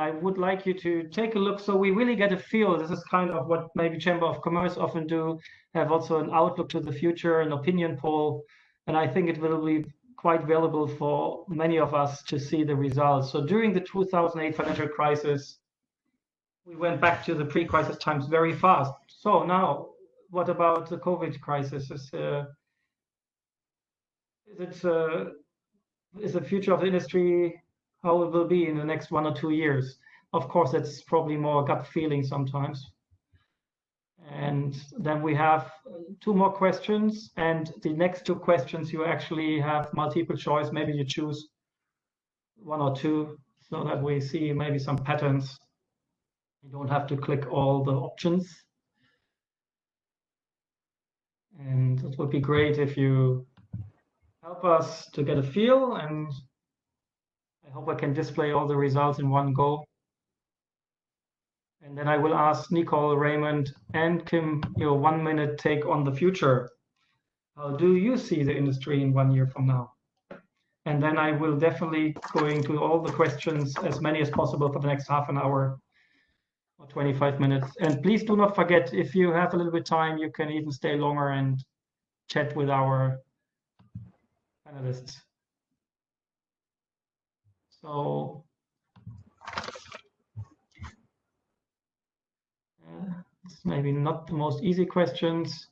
I would like you to take a look, so we really get a feel. This is kind of what maybe Chamber of Commerce often do, have also an outlook to the future, an opinion poll, and I think it will be quite valuable for many of us to see the results. So during the 2008 financial crisis, we went back to the pre-crisis times very fast. So now, what about the COVID crisis? Is the future of the industry, how it will be in the next 1 or 2 years? Of course, it's probably more gut feeling sometimes. And then we have 2 more questions, and the next 2 questions you actually have multiple choice. Maybe you choose 1 or 2 so that we see maybe some patterns. You don't have to click all the options. And it would be great if you help us to get a feel, and I hope I can display all the results in one go. And then I will ask Nicole, Raymond, and Kim your 1-minute take on the future. How do you see the industry in 1 year from now? And then I will definitely go into all the questions, as many as possible, for the next half an hour or 25 minutes. And please do not forget, if you have a little bit of time, you can even stay longer and chat with our panelists. So let's maybe not the most easy questions.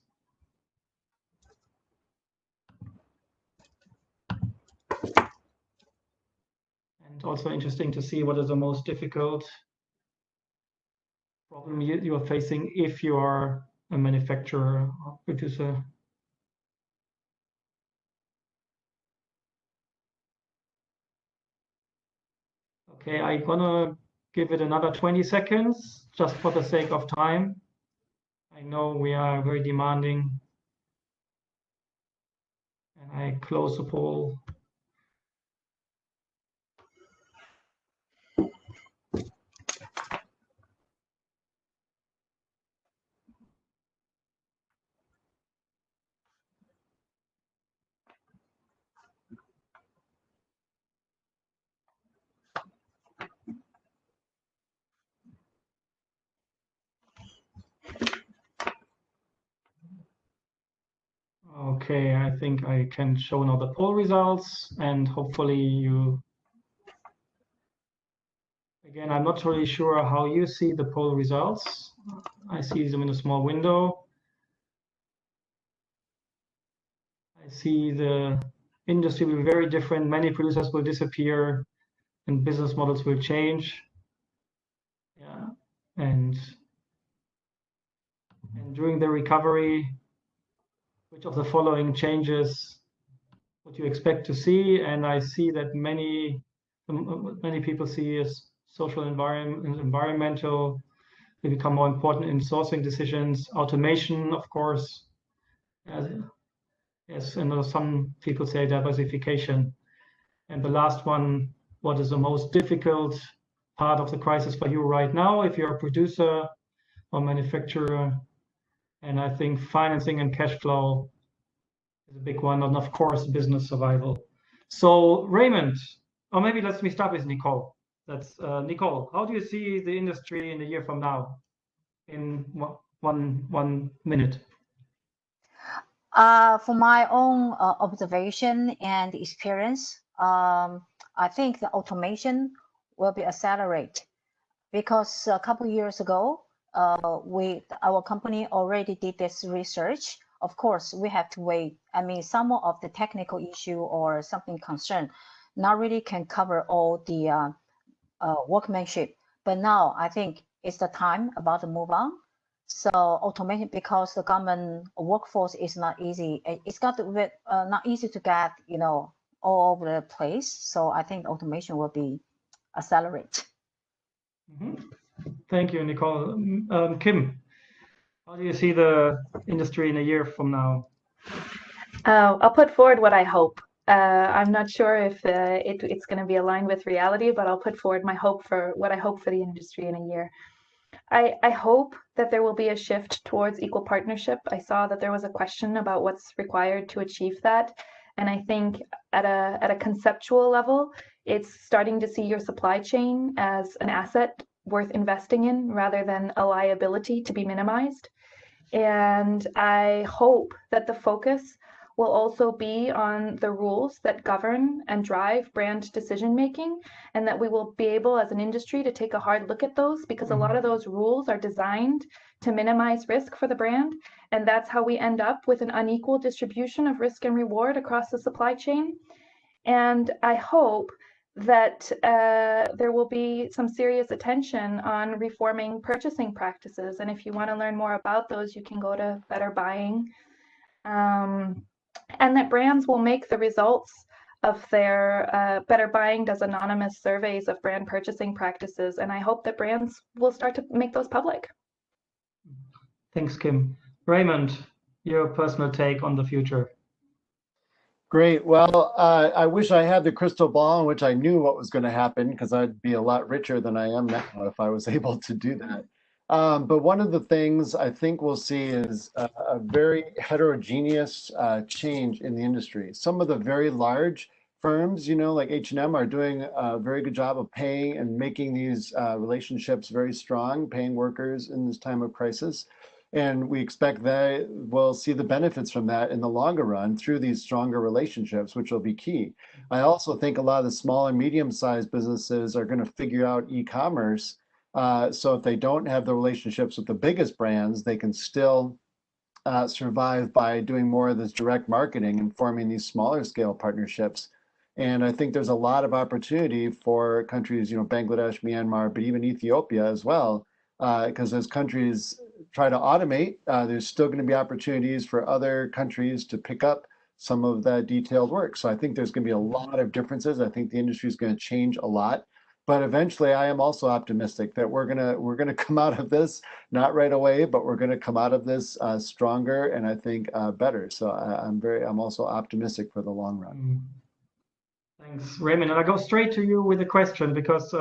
And also interesting to see what is the most difficult problem you are facing if you are a manufacturer or producer. Okay, I'm gonna give it another 20 seconds just for the sake of time. I know we are very demanding. And I close the poll. Okay, I think I can show now the poll results, and hopefully you, again, I'm not really sure how you see the poll results. I see them in a small window. I see the industry will be very different. Many producers will disappear and business models will change. Yeah, and during the recovery, which of the following changes would you expect to see? And I see that many people see as social environmental will become more important in sourcing decisions. Automation, of course, yes, and some people say diversification. And the last one, what is the most difficult part of the crisis for you right now if you're a producer or manufacturer? And I think financing and cash flow is a big one, and of course, business survival. So Raymond, or maybe let me start with Nicole. That's Nicole. How do you see the industry in a year from now? In one minute. For my own observation and experience, I think the automation will be accelerated because a couple of years ago, our company already did this research. Of course, we have to wait. I mean, some of the technical issue or something concern not really can cover all the workmanship. But now I think it's the time about to move on. So automation, because the government workforce is not easy. It's got not easy to get, all over the place. So I think automation will be accelerated. Mm-hmm. Thank you, Nicole. Kim, how do you see the industry in a year from now? I'll put forward what I hope. I'm not sure if it's going to be aligned with reality, but I'll put forward my hope for what I hope for the industry in a year. I hope that there will be a shift towards equal partnership. I saw that there was a question about what's required to achieve that. And I think at a conceptual level, it's starting to see your supply chain as an asset worth investing in rather than a liability to be minimized. And I hope that the focus will also be on the rules that govern and drive brand decision making, and that we will be able as an industry to take a hard look at those, because a lot of those rules are designed to minimize risk for the brand, and that's how we end up with an unequal distribution of risk and reward across the supply chain. And I hope that there will be some serious attention on reforming purchasing practices. And if you want to learn more about those, you can go to Better Buying. And that brands will make the results of their Better Buying does anonymous surveys of brand purchasing practices. And I hope that brands will start to make those public. Thanks, Kim. Raymond, your personal take on the future. Great. Well, I wish I had the crystal ball in which I knew what was going to happen, because I'd be a lot richer than I am now if I was able to do that. But one of the things I think we'll see is a very heterogeneous change in the industry. Some of the very large firms, like H&M, are doing a very good job of paying and making these relationships very strong, paying workers in this time of crisis. And we expect that we'll see the benefits from that in the longer run through these stronger relationships, which will be key. I also think a lot of the small and medium-sized businesses are going to figure out e-commerce So if they don't have the relationships with the biggest brands, they can still survive by doing more of this direct marketing and forming these smaller scale partnerships. And I think there's a lot of opportunity for countries, Bangladesh, Myanmar, but even Ethiopia as well, because as countries try to automate, there's still going to be opportunities for other countries to pick up some of that detailed work. So I think there's going to be a lot of differences. I think the industry is going to change a lot. But eventually, I am also optimistic that we're gonna come out of this, not right away, but we're gonna come out of this stronger and I think better. So I'm also optimistic for the long run. Thanks, Raymond. And I go straight to you with a question because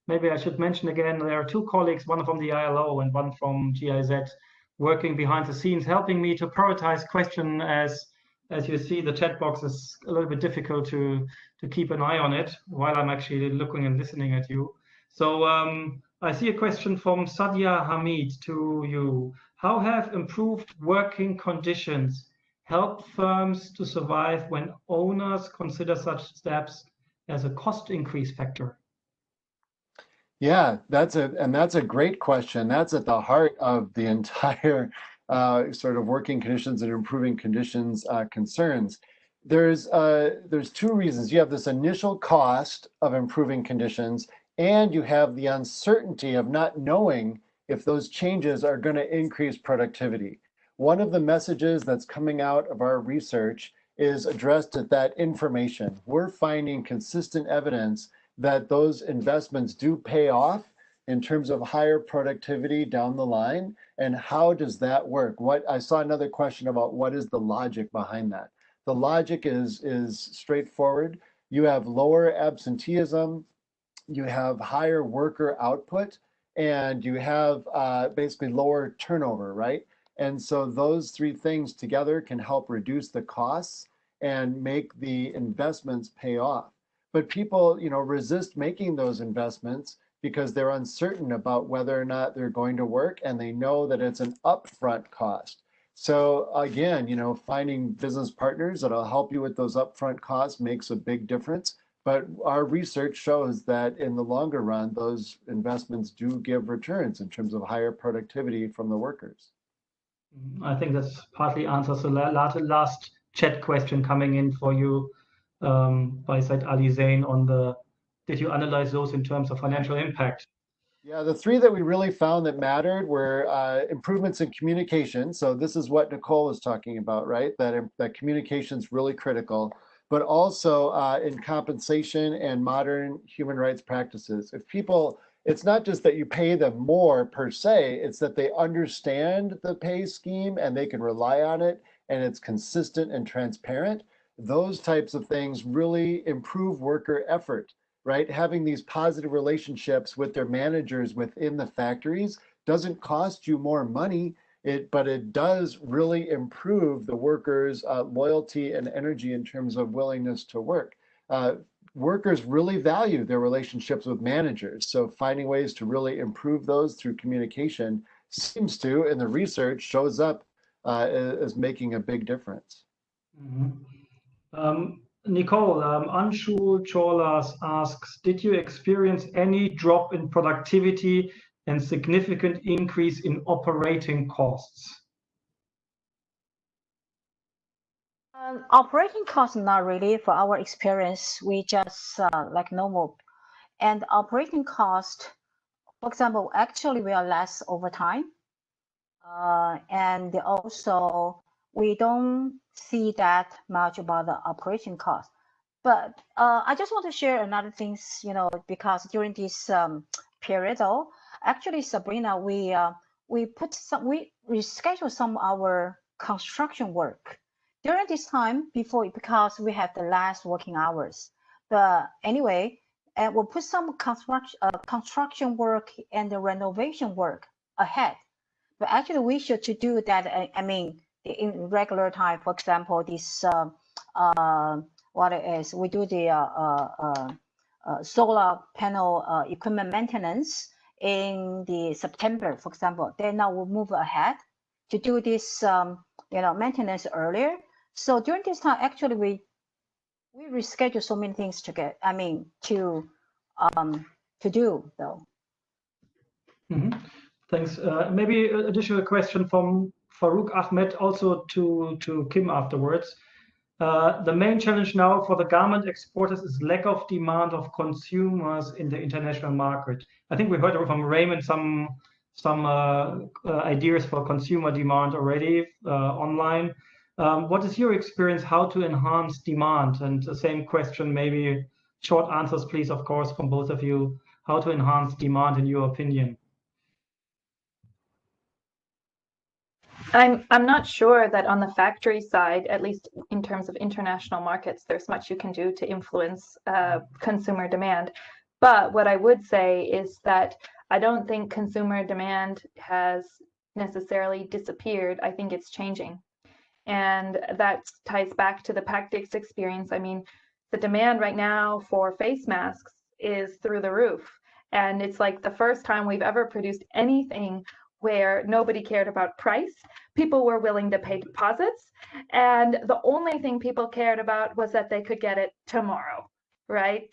maybe I should mention again, there are two colleagues, one from the ILO and one from GIZ, working behind the scenes, helping me to prioritize question as you see, the chat box is a little bit difficult to keep an eye on it while I'm actually looking and listening at you. So I see a question from Sadia Hamid to you. How have improved working conditions helped firms to survive when owners consider such steps as a cost increase factor? Yeah, that's a great question. That's at the heart of the entire sort of working conditions and improving conditions concerns. There's two reasons. You have this initial cost of improving conditions, and you have the uncertainty of not knowing if those changes are going to increase productivity. One of the messages that's coming out of our research is addressed at that information. We're finding consistent evidence that those investments do pay off in terms of higher productivity down the line. And how does that work? I saw another question about what is the logic behind that. The logic is straightforward. You have lower absenteeism, you have higher worker output, and you have basically lower turnover, right? And so those three things together can help reduce the costs and make the investments pay off. But people, resist making those investments because they're uncertain about whether or not they're going to work, and they know that it's an upfront cost. So again, finding business partners that'll help you with those upfront costs makes a big difference. But our research shows that in the longer run, those investments do give returns in terms of higher productivity from the workers. I think that's partly answers the last chat question coming in for you by Said Ali Zain on did you analyze those in terms of financial impact? Yeah, the three that we really found that mattered were improvements in communication. So this is what Nicole was talking about, right? That communication is really critical, but also in compensation and modern human rights practices. It's not just that you pay them more per se, it's that they understand the pay scheme and they can rely on it and it's consistent and transparent. Those types of things really improve worker effort, right? Having these positive relationships with their managers within the factories doesn't cost you more money, but it does really improve the workers' loyalty and energy in terms of willingness to work. Workers really value their relationships with managers. So finding ways to really improve those through communication seems to, in the research, shows up as making a big difference. Mm-hmm. Nicole, Anshu Cholas asks, did you experience any drop in productivity and significant increase in operating costs? Operating costs, not really. For our experience, we just like normal. And operating cost, for example, actually we are less overtime. And also we don't see that much about the operation cost. But I just want to share another things, because during this period, though, actually, Sabrina, we reschedule some of our construction work during this time because we have the last working hours. But anyway, we'll put some construction work and the renovation work ahead. But actually, we should to do that. I mean, in regular time, for example, this what it is, we do the solar panel equipment maintenance in the September, for example. Then now we'll move ahead to do this, maintenance earlier. So during this time, actually, we reschedule so many things to do though. Thanks. Maybe an additional question from Farouk Ahmed, also to Kim afterwards. The main challenge now for the garment exporters is lack of demand of consumers in the international market. I think we heard from Raymond some ideas for consumer demand already online. What is your experience how to enhance demand? And the same question, maybe short answers, please, of course, from both of you. How to enhance demand in your opinion? I'm not sure that on the factory side, at least in terms of international markets, there's much you can do to influence consumer demand. But what I would say is that I don't think consumer demand has necessarily disappeared. I think it's changing. And that ties back to the Pactics experience. I mean, the demand right now for face masks is through the roof. And it's like the first time we've ever produced anything where nobody cared about price. People were willing to pay deposits. And the only thing people cared about was that they could get it tomorrow, right?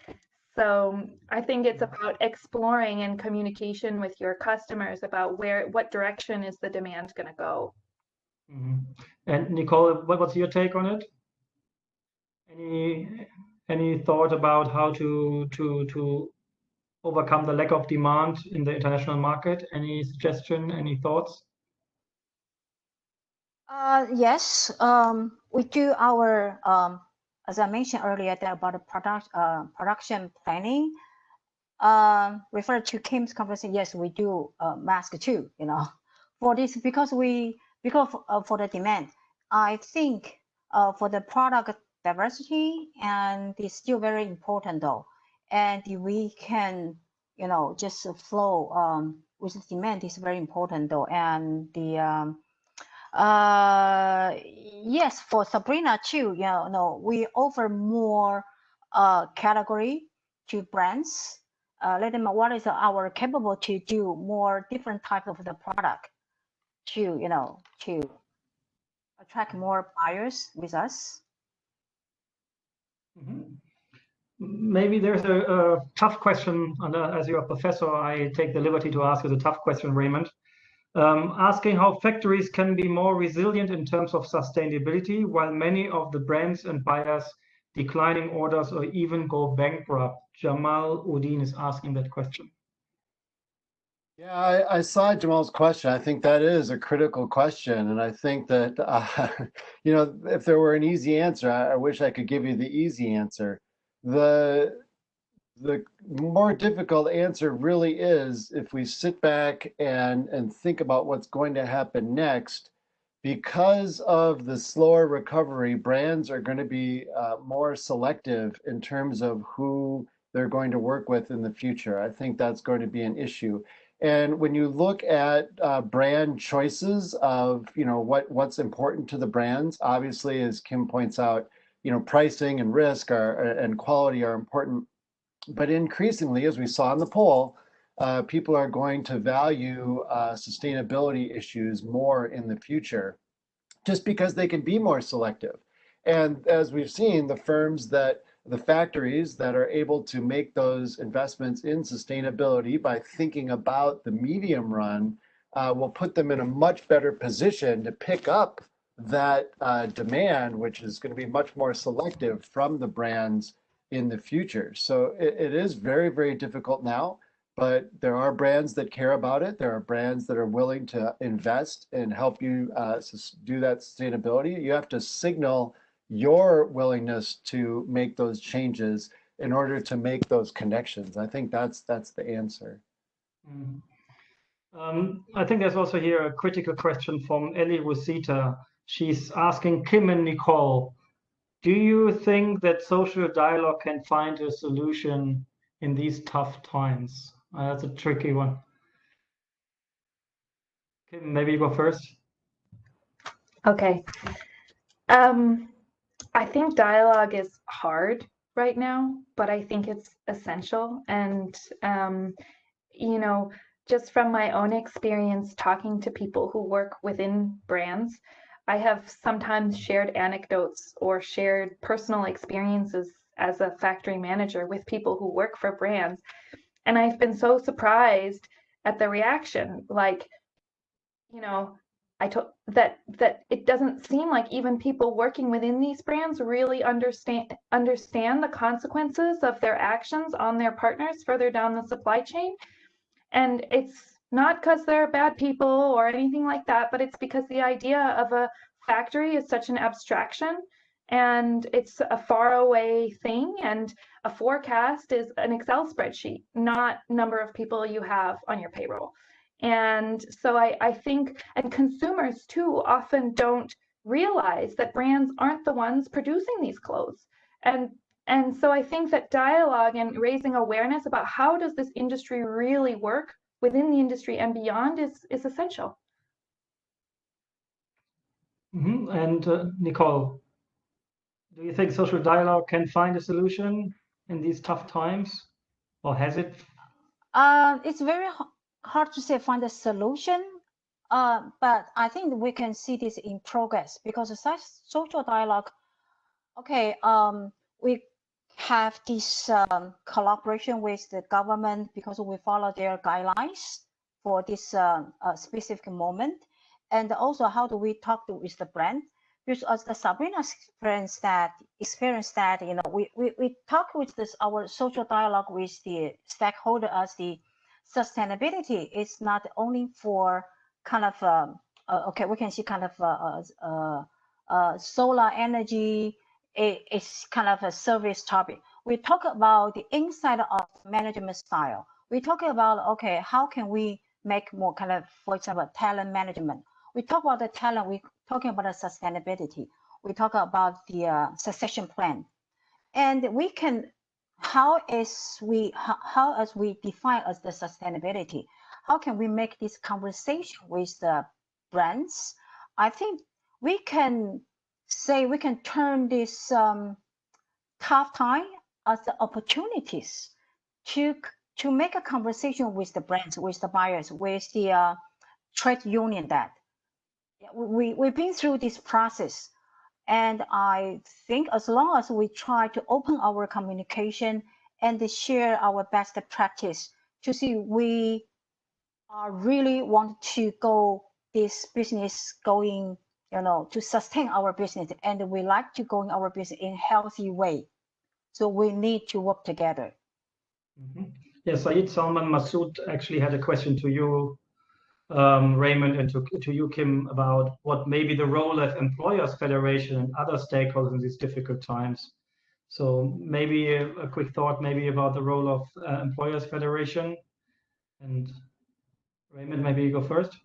So I think it's about exploring and communication with your customers about what direction is the demand going to go. And Nicole, what's your take on it? Any thought about how to overcome the lack of demand in the international market? Any suggestion, any thoughts? Yes, we do our, as I mentioned earlier, about the production planning. Refer to Kim's conversation, yes, we do mask too, for this, because for the demand. I think for the product diversity, and it's still very important though. And we can, just flow with the demand is very important though. And the yes, for Sabrina too, we offer more category to brands. Let them know what is our capable to do more different type of the product to to attract more buyers with us. Maybe there's a tough question, and as you're a professor, I take the liberty to ask you the tough question, Raymond. Asking how factories can be more resilient in terms of sustainability, while many of the brands and buyers declining orders or even go bankrupt. Jamal Udin is asking that question. Yeah, I saw Jamal's question. I think that is a critical question. And I think that, if there were an easy answer, I wish I could give you the easy answer. The more difficult answer really is if we sit back and think about what's going to happen next. Because of the slower recovery, brands are going to be more selective in terms of who they're going to work with in the future. I think that's going to be an issue. And when you look at brand choices of what's important to the brands, obviously, as Kim points out, pricing and risk and quality are important. But increasingly, as we saw in the poll, people are going to value sustainability issues more in the future, just because they can be more selective. And as we've seen, the factories that are able to make those investments in sustainability by thinking about the medium run will put them in a much better position to pick up that demand, which is going to be much more selective from the brands in the future. So it is very, very difficult now, but there are brands that care about it. There are brands that are willing to invest and help you do that sustainability. You have to signal your willingness to make those changes in order to make those connections. I think that's the answer. I think there's also here a critical question from Ellie Rosita. She's asking Kim and Nicole, do you think that social dialogue can find a solution in these tough times? That's a tricky one. Kim, maybe you go first. Okay. I think dialogue is hard right now, but I think it's essential. And, just from my own experience talking to people who work within brands, I have sometimes shared anecdotes or shared personal experiences as a factory manager with people who work for brands. And I've been so surprised at the reaction. Like, you know, I told that it doesn't seem like even people working within these brands really understand the consequences of their actions on their partners further down the supply chain. And it's not because they're bad people or anything like that, but it's because the idea of a factory is such an abstraction, and it's a faraway thing, and a forecast is an Excel spreadsheet, not number of people you have on your payroll. And so I think, and consumers too often don't realize that brands aren't the ones producing these clothes. And so I think that dialogue and raising awareness about how does this industry really work within the industry and beyond is essential. And Nicole, do you think social dialogue can find a solution in these tough times, or has it? It's very hard to say find a solution, but I think we can see this in progress because such social dialogue. Okay, we have this collaboration with the government because we follow their guidelines for this specific moment, and also how do we talk with the brand? Because as the Sabrina experienced that you know we talk with our social dialogue with the stakeholder as the sustainability is not only for kind of okay, we can see kind of solar energy. It's kind of a service topic. We talk about the inside of management style. We talk about, okay, how can we make more kind of, for example, talent management. We talk about the talent, we're talking about the sustainability. We talk about the succession plan. And we can, how as we define as the sustainability, how can we make this conversation with the brands? I think we can say we can turn this tough time as the opportunities to make a conversation with the brands, with the buyers, with the trade union. That we've been through this process, and I think as long as we try to open our communication and share our best practice to see we are really want to go this business going, you know, to sustain our business, and we like to go in our business in a healthy way. So we need to work together. Yeah, Saeed Salman Masood actually had a question to you, Raymond, and to you, Kim, about what may be the role of Employers Federation and other stakeholders in these difficult times. So maybe a quick thought maybe about the role of Employers Federation. And Raymond, maybe you go first.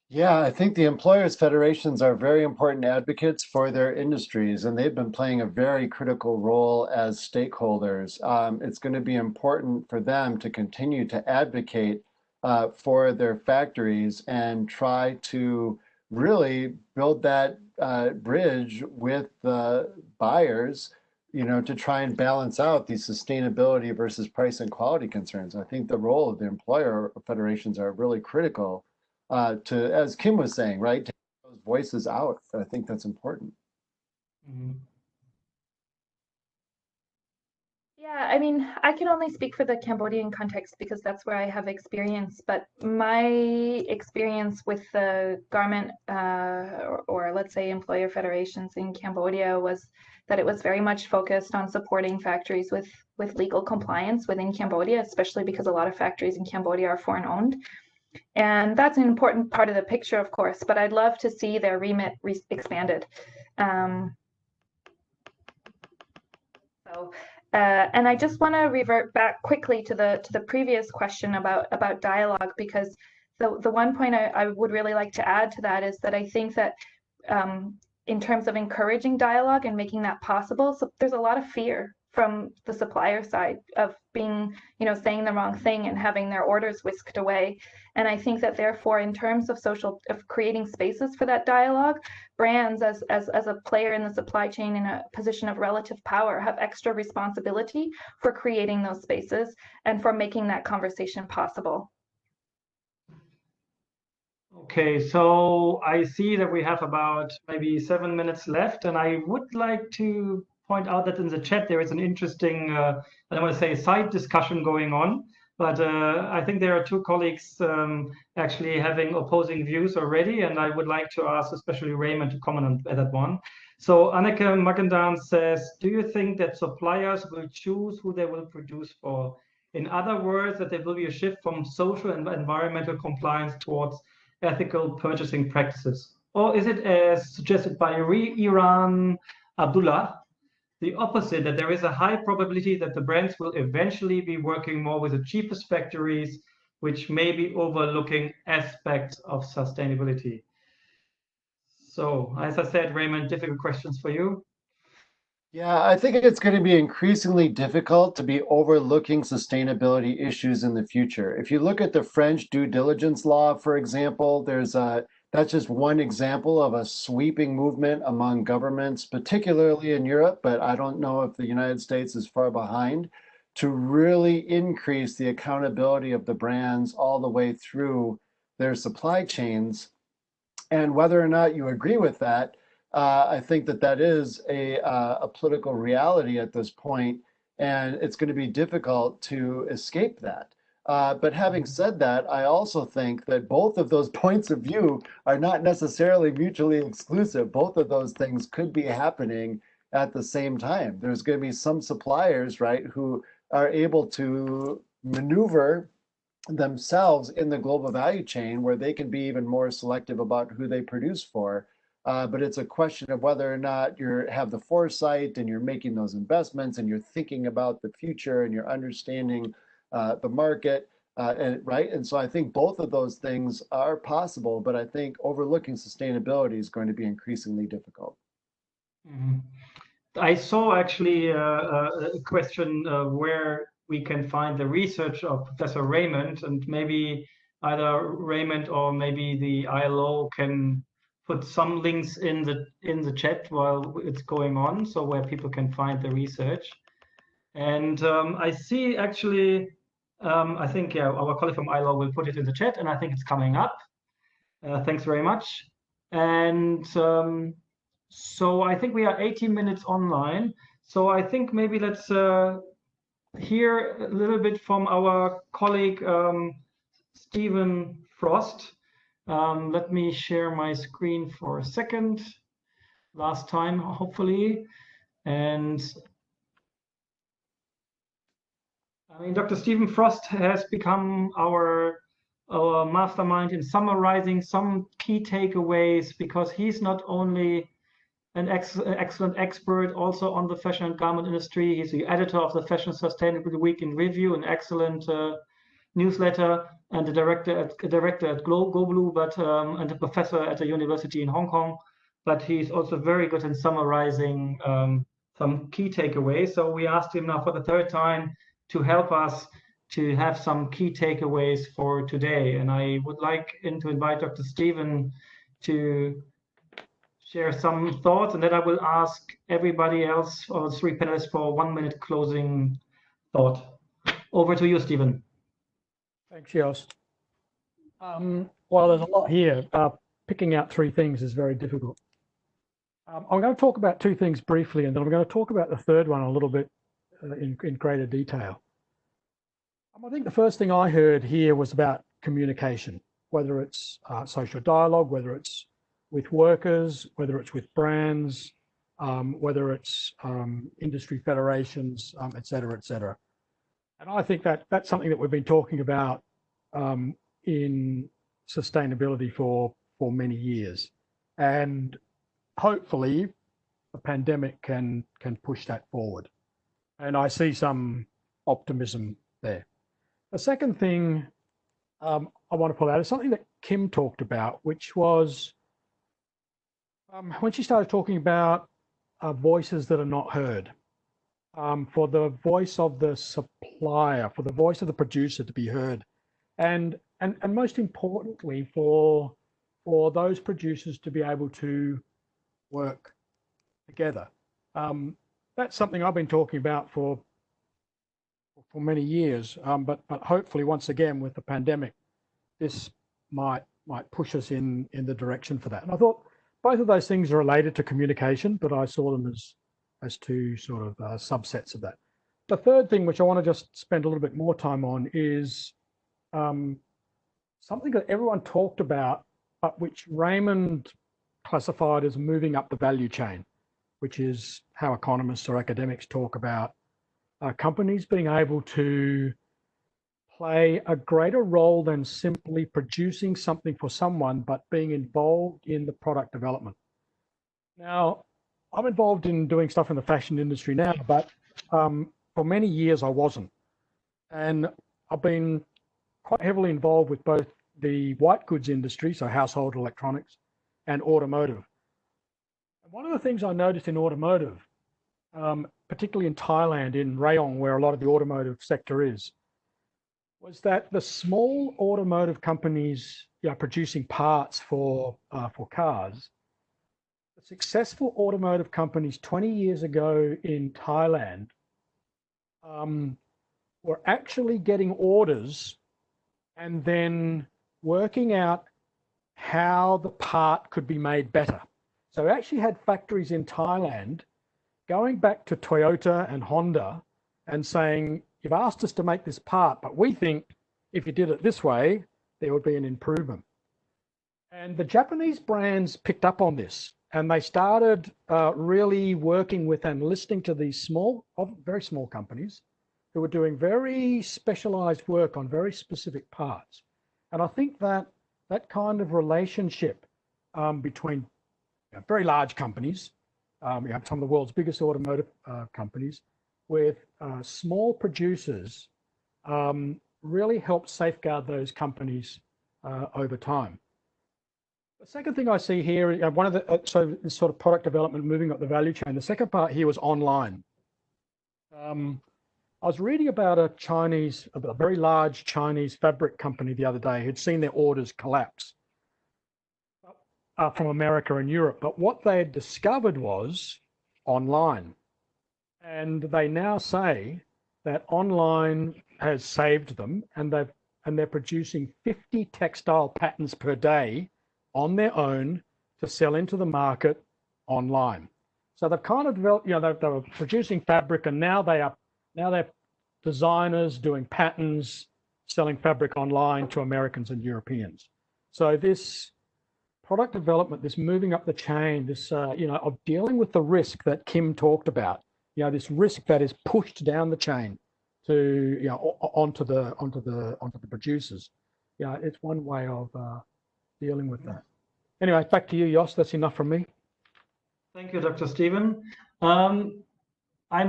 Yeah, I think the employers' federations are very important advocates for their industries, and they've been playing a very critical role as stakeholders. It's going to be important for them to continue to advocate for their factories and try to really build that bridge with the buyers, you know, to try and balance out these sustainability versus price and quality concerns. I think the role of the employer federations are really critical. To, as Kim was saying, right, to get those voices out. I think that's important. Yeah, I mean, I can only speak for the Cambodian context because that's where I have experience. But my experience with the garment or let's say employer federations in Cambodia was that it was very much focused on supporting factories with legal compliance within Cambodia, especially because a lot of factories in Cambodia are foreign owned. And that's an important part of the picture, of course, but I'd love to see their remit expanded. And I just want to revert back quickly to the previous question about dialogue, because the one point I would really like to add to that is that I think that in terms of encouraging dialogue and making that possible, so there's a lot of fear from the supplier side of being, you know, saying the wrong thing and having their orders whisked away. And I think that therefore, in terms of creating spaces for that dialogue, brands as a player in the supply chain in a position of relative power have extra responsibility for creating those spaces and for making that conversation possible. Okay, so I see that we have about maybe 7 minutes left, and I would like to point out that in the chat there is an interesting, I don't want to say side discussion going on, but I think there are two colleagues actually having opposing views already, and I would like to ask especially Raymond to comment on that one. So Anneke Maggendan says, do you think that suppliers will choose who they will produce for? In other words, that there will be a shift from social and environmental compliance towards ethical purchasing practices? Or is it, as suggested by Iran Abdullah, the opposite, that there is a high probability that the brands will eventually be working more with the cheapest factories, which may be overlooking aspects of sustainability? So, as I said, Raymond, difficult questions for you. Yeah, I think it's going to be increasingly difficult to be overlooking sustainability issues in the future. If you look at the French due diligence law, for example, that's just one example of a sweeping movement among governments, particularly in Europe, but I don't know if the United States is far behind, to really increase the accountability of the brands all the way through their supply chains. And whether or not you agree with that, I think that is a political reality at this point, and it's going to be difficult to escape that. But having said that, I also think that both of those points of view are not necessarily mutually exclusive. Both of those things could be happening at the same time. There's going to be some suppliers, right, who are able to maneuver themselves in the global value chain where they can be even more selective about who they produce for. But it's a question of whether or not you have the foresight and you're making those investments and you're thinking about the future and you're understanding the market, right? And so I think both of those things are possible, but I think overlooking sustainability is going to be increasingly difficult. Mm-hmm. I saw actually a question where we can find the research of Professor Raymond, and maybe either Raymond or maybe the ILO can put some links in the chat while it's going on, so where people can find the research. And I see actually, I think our colleague from ILO will put it in the chat, and I think it's coming up. Thanks very much. And so I think we are 18 minutes online. So I think maybe let's hear a little bit from our colleague, Stephen Frost. Let me share my screen for a second. Last time, hopefully. And I mean, Dr. Stephen Frost has become our mastermind in summarizing some key takeaways, because he's not only an excellent expert also on the fashion and garment industry. He's the editor of the Fashion Sustainability Week in Review, an excellent newsletter, and a director at GoBlue, but and a professor at a university in Hong Kong. But he's also very good in summarizing some key takeaways. So we asked him now for the third time to help us to have some key takeaways for today. And I would like to invite Dr. Stephen to share some thoughts, and then I will ask everybody else, or three panelists, for a 1 minute closing thought. Over to you, Stephen. Thanks, Joost. Well, there's a lot here. Picking out three things is very difficult. I'm going to talk about two things briefly, and then I'm going to talk about the third one a little bit in greater detail. I think the first thing I heard here was about communication, whether it's social dialogue, whether it's with workers, whether it's with brands, whether it's industry federations, et cetera, et cetera. And I think that's something that we've been talking about in sustainability for many years. And hopefully the pandemic can push that forward. And I see some optimism there. The second thing I want to pull out is something that Kim talked about, which was when she started talking about voices that are not heard, for the voice of the supplier, for the voice of the producer to be heard, and most importantly for those producers to be able to work together. That's something I've been talking about for many years, but hopefully once again with the pandemic, this might push us in the direction for that. And I thought both of those things are related to communication, but I saw them as two sort of subsets of that. the third thing, which I want to just spend a little bit more time on, is something that everyone talked about, but which Raymond classified as moving up the value chain, which is how economists or academics talk about companies being able to play a greater role than simply producing something for someone, but being involved in the product development. Now, I'm involved in doing stuff in the fashion industry now, but for many years I wasn't. And I've been quite heavily involved with both the white goods industry, so household electronics, and automotive. One of the things I noticed in automotive, particularly in Thailand, in Rayong, where a lot of the automotive sector is, was that the small automotive companies producing parts for cars, the successful automotive companies 20 years ago in Thailand were actually getting orders and then working out how the part could be made better. So we actually had factories in Thailand going back to Toyota and Honda and saying, you've asked us to make this part, but we think if you did it this way, there would be an improvement. And the Japanese brands picked up on this, and they started really working with and listening to these small, very small companies who were doing very specialized work on very specific parts. And I think that that kind of relationship between very large companies, some of the world's biggest automotive companies, with small producers really helps safeguard those companies over time. The second thing I see here, one of the so this sort of product development moving up the value chain. The second part here was online. I was reading about a very large Chinese fabric company the other day who'd seen their orders collapse from America and Europe. But what they had discovered was online. And they now say that online has saved them, and they're producing 50 textile patterns per day on their own to sell into the market online. So they've kind of developed, they were producing fabric, and now they're designers doing patterns, selling fabric online to Americans and Europeans. So this product development, this moving up the chain, this of dealing with the risk that Kim talked about, this risk that is pushed down the chain to onto the producers. It's one way of dealing with that. Anyway, back to you, Jos. That's enough from me. Thank you, Dr. Stephen. I'm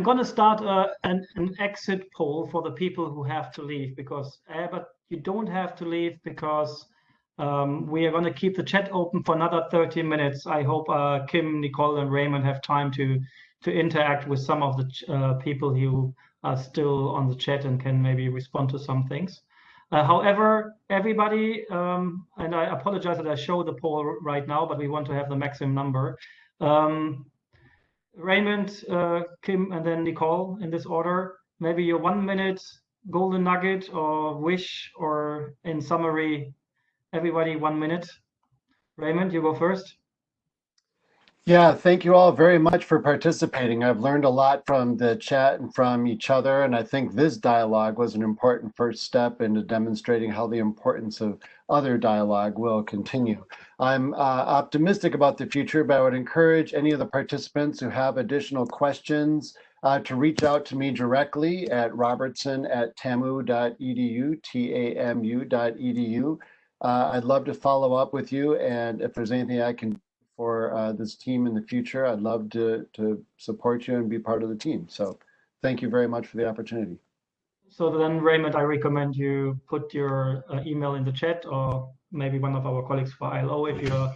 going to start an exit poll for the people who have to leave, but you don't have to leave, because we are going to keep the chat open for another 30 minutes. I hope Kim, Nicole, and Raymond have time to interact with some of the people who are still on the chat and can maybe respond to some things. However, everybody, and I apologize that I show the poll right now, but we want to have the maximum number. Raymond, Kim, and then Nicole in this order. Maybe your 1 minute golden nugget or wish, or in summary, everybody 1 minute. Raymond, you go first. Yeah, thank you all very much for participating. I've learned a lot from the chat and from each other, and I think this dialogue was an important first step into demonstrating how the importance of other dialogue will continue. I'm optimistic about the future, but I would encourage any of the participants who have additional questions to reach out to me directly at robertson@tamu.edu, tamu.edu. I'd love to follow up with you, and if there's anything I can for this team in the future, I'd love to support you and be part of the team. So thank you very much for the opportunity. So then, Raymond, I recommend you put your email in the chat, or maybe one of our colleagues for ILO, if you're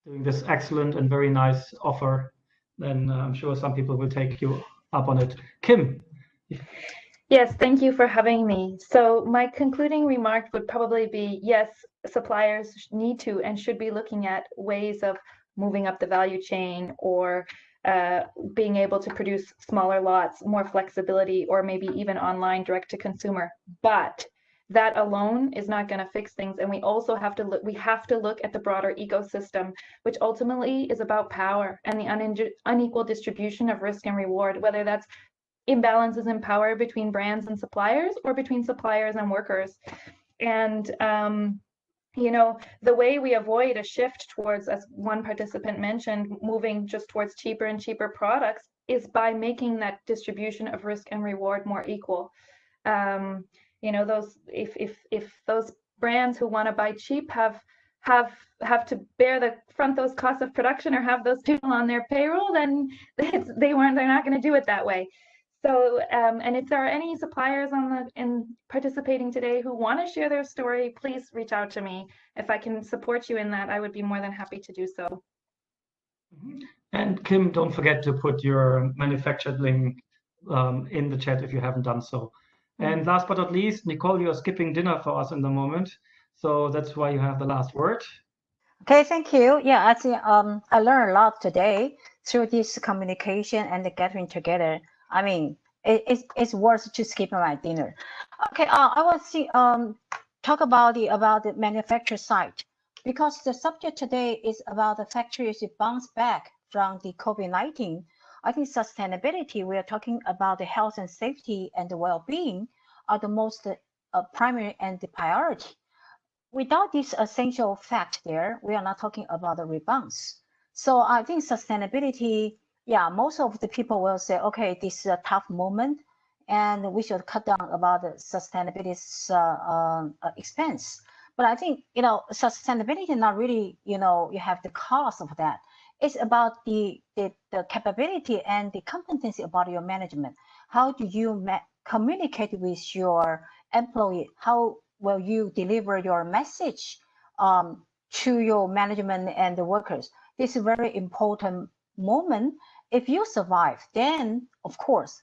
doing this excellent and very nice offer, then I'm sure some people will take you up on it. Kim. Yes, thank you for having me. So my concluding remark would probably be, yes, suppliers need to and should be looking at ways of moving up the value chain, or being able to produce smaller lots, more flexibility, or maybe even online direct to consumer. But that alone is not going to fix things, and we also have to look at the broader ecosystem, which ultimately is about power and the unequal distribution of risk and reward, whether that's imbalances in power between brands and suppliers, or between suppliers and workers. And you know, the way we avoid a shift towards, as one participant mentioned, moving just towards cheaper and cheaper products is by making that distribution of risk and reward more equal. You know, those if those brands who want to buy cheap have to front those costs of production or have those people on their payroll, then they're not going to do it that way. So, and if there are any suppliers participating today who want to share their story, please reach out to me. If I can support you in that, I would be more than happy to do so. And Kim, don't forget to put your manufactured link in the chat if you haven't done so. And last but not least, Nicole, you're skipping dinner for us in the moment, so that's why you have the last word. Okay, thank you. Yeah, I think I learned a lot today through this communication and the gathering together. I mean, it's worth to skip my dinner. Okay, I want to talk about the manufacturer side, because the subject today is about the factories that bounce back from the COVID-19. I think sustainability, we are talking about the health and safety and the well-being are the most primary and the priority. Without this essential fact there, we are not talking about the rebounds. So I think sustainability, yeah, most of the people will say, okay, this is a tough moment and we should cut down about the sustainability's expense. But I think, you know, sustainability not really, you know, you have the cost of that. It's about the capability and the competency about your management. How do you communicate with your employee? How will you deliver your message to your management and the workers? This is a very important moment. If you survive, then of course,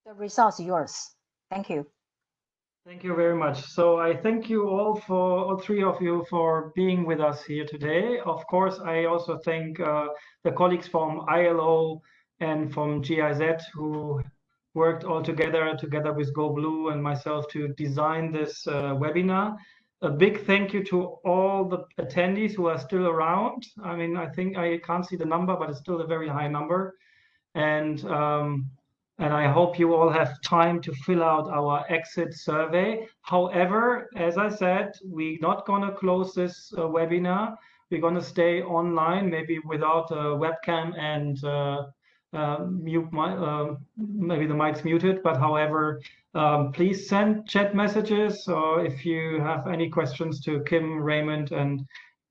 the result is yours. Thank you. Thank you very much. So I thank you all three of you for being with us here today. Of course, I also thank the colleagues from ILO and from GIZ who worked all together with Go Blue and myself to design this webinar. A big thank you to all the attendees who are still around. I mean, I think I can't see the number, but it's still a very high number. And I hope you all have time to fill out our exit survey. However, as I said, we're not going to close this webinar. We're going to stay online, maybe without a webcam and maybe the mic's muted. But however, please send chat messages, or if you have any questions, to Kim, Raymond, and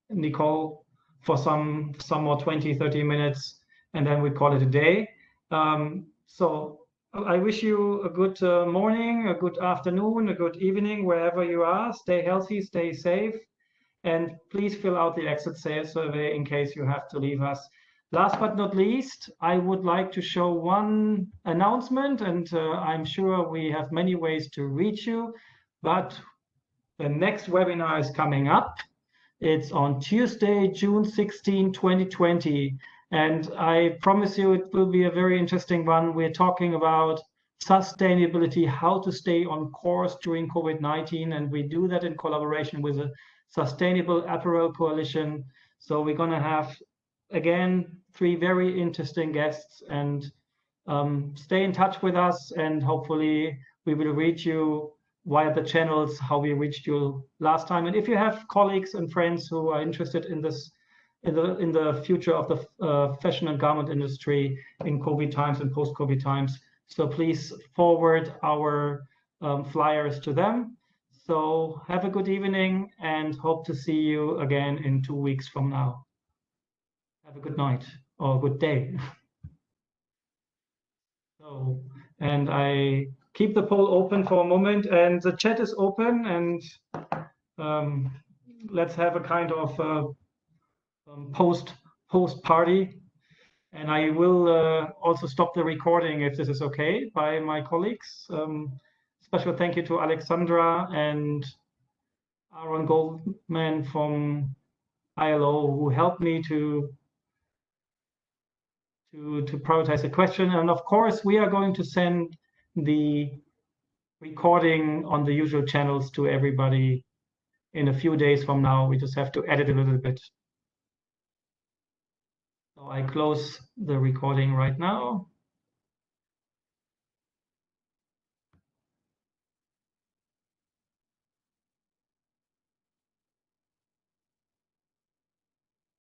Nicole for some more 20-30 minutes, and then we call it a day. So I wish you a good morning, a good afternoon, a good evening, wherever you are. Stay healthy, stay safe, and please fill out the exit sales survey in case you have to leave us. Last but not least, I would like to show one announcement, and I'm sure we have many ways to reach you, but the next webinar is coming up. It's on Tuesday, June 16, 2020. And I promise you it will be a very interesting one. We're talking about sustainability, how to stay on course during COVID-19. And we do that in collaboration with a Sustainable Apparel Coalition. So we're going to have, again, 3 very interesting guests. And stay in touch with us. And hopefully we will reach you via the channels how we reached you last time. And if you have colleagues and friends who are interested in this, in the future of the fashion and garment industry in COVID times and post-COVID times, so please forward our flyers to them. So have a good evening and hope to see you again in 2 weeks from now. Have a good night or good day. So, and I keep the poll open for a moment, and the chat is open, and let's have a kind of post party. And I will also stop the recording if this is okay by my colleagues. Special thank you to Alexandra and Aaron Goldman from ILO who helped me to prioritize the question. And of course, we are going to send the recording on the usual channels to everybody in a few days from now. We just have to edit a little bit. So I close the recording right now.